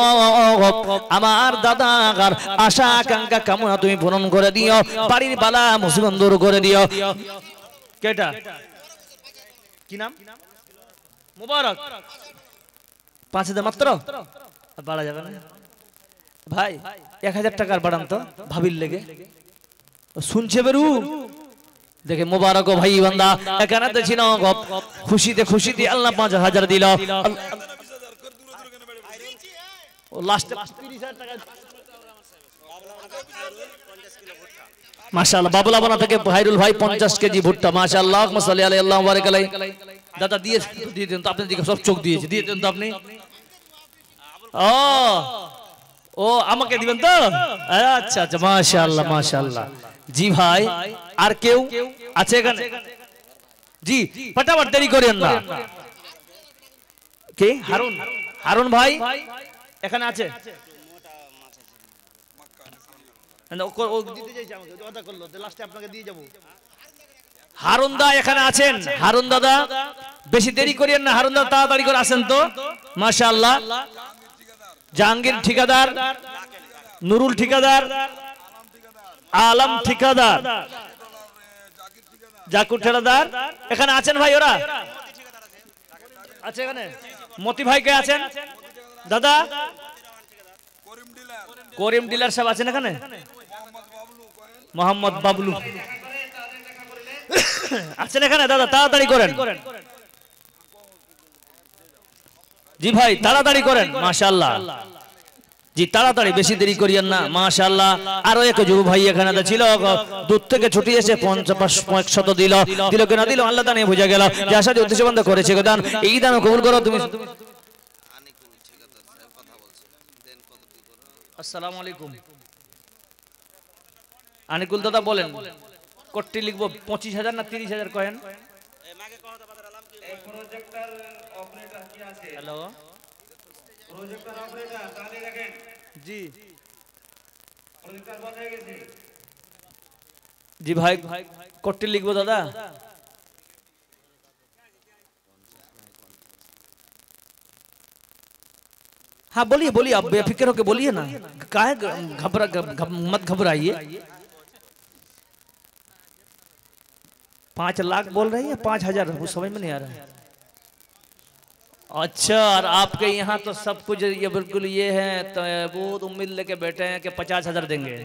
আমার দাদার আশা আকাঙ্ক্ষা কামনা তুমি পূরণ করে দিও, বাড়ির বালা মুসিবত দূর করে দিও। কেটা কি নাম? মুবারক। 5,000 মাত্র বাড়া যাবে না ভাই? 1,000 টাকার বাড়ান তো ভাবির লেগে। শুনছে বেরু দেখে মুবারক ভাই বান্দা এখানে ছিল খুশিতে আল্লাহ 5,000 দিল। লাস্টে 30,000 টাকা মাশাআল্লাহ। বাবুলাবানা থেকে ভাইরুল ভাই 50 কেজি ভুট্টা মাশাআল্লাহ। আল্লাহুম্মা সাল্লি আলাইহি আল্লাহু বারিক আলাইহি। দাদা দিয়ে দেন তো, আপনি দিকে সব চোখ দিয়েছে, দিয়ে দেন তো আপনি। ও আমাকে দিবেন তো? আচ্ছা আচ্ছা মাশাআল্লাহ মাশাআল্লাহ। জি ভাই আর কেউ আছে এখানে? জি ফটাফট দেরি করেন না। কে? হারুন। হারুন ভাই এখানে আছে? হারুন দা এখানে আছেন? হারুন দাদা বেশি দেরি করিয়েন না, হারুন দাদা তাড়াতাড়ি করে আসেন তো। মাশাআল্লাহ। জাহাঙ্গীর ঠিকাদার, নুরুল ঠিকাদার, আলম ঠিকাদার, জাকুর ঠিকাদার এখানে আছেন ভাই? ওরা আছে এখানে? মতি ভাই কে আছেন? দাদা করিম ডিলার সাহেব আছেন এখানে? মোহাম্মদ বাবলু। আছেন এখানে দাদা? তাড়াতাড়ি করেন জি ভাই, তাড়াতাড়ি করেন। মাশাআল্লাহ জি, তাড়াতাড়ি, বেশি দেরি করিয়েন না। মাশাআল্লাহ। আরো এক যুব ভাই এখানে ছিল, দূর থেকে ছুটি এসে 50 দিল, দিল কিনা দিল আল্লাহ দানে বুঝা গেল যে আশা উদ্দেশ্য বন্ধ করেছে দান, এই দান কবুল করো তুমি। আসসালামু আলাইকুম। আনিকুল দাদা বলেন, কোটি লিখবো 25,000 না 30,000 কয়েন? হ্যালো জি জি ভাই, কোটি লিখবো দাদা? हाँ बोलिए बोलिए, आप बेफिक्र होके बोलिए ना, काहे मत घबराइए। 5 लाख बोल रही है, 5,000 वो समझ में नहीं आ रहा है। अच्छा, और आपके यहाँ तो सब कुछ ये बिल्कुल ये है, तो बहुत उम्मीद लेके बैठे हैं कि 50,000 देंगे,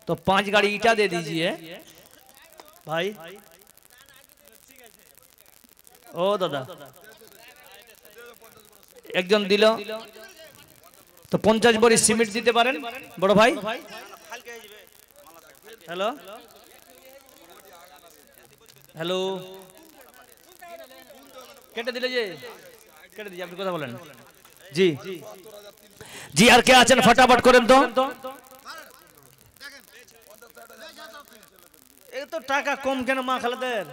तो 5 गाड़ी ईटा दे दीजिए भाई। ও দাদা একজন দিল, তো 50 বড়ি সিমেন্ট দিতে পারেন বড় ভাই? হ্যালো হ্যালো, কেটে দিলে যে কেটে দিই, আপনি কথা বলেন জি জি। আর কে আছেন ফটাফট করেন তো। এই তো টাকা কম কেন মা খালাদের?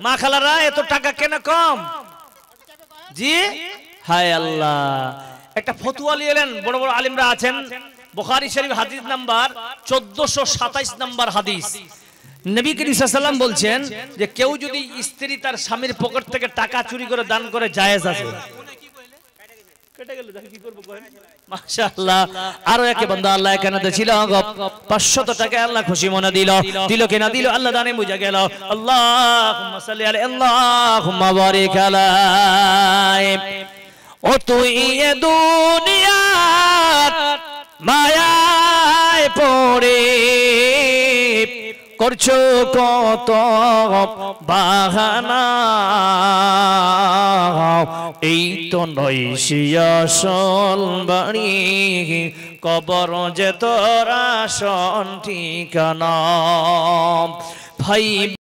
মা খালারা এত টাকা কেন কম? জি হায় আল্লাহ, একটা ফতোয়া নিয়ে এলেন, বড় বড় আলিমরা আছেন। বুখারী শরীফ হাদিস নাম্বার 1427 নাম্বার হাদিস, নবী করিম সাল্লাল্লাহু আলাইহি ওয়াসাল্লাম বলছেন যে কেউ যদি স্ত্রী তার স্বামীর পকেট থেকে টাকা চুরি করে দান করে জায়েজ আছে। কেটে গেল, দেখি কি করব করেন। মাশাআল্লাহ। আরো এক বান্দা আল্লাহ এখানে ছিল, 500 টাকা আল্লাহ খুশি মনে দিল, দিল কিনা দিল আল্লাহ দানে বুঝা গেল। আল্লাহুম্মা সাল্লি আলাইহি, আল্লাহুম্মা বারিক আলাইহি। ও তুই এ দুনিয়াত মায়ায় পড়ে করছো কত বাহানা, এই তো নয় আসল বাড়ি, কবর যে তোর আসল ঠিকানা। ভাই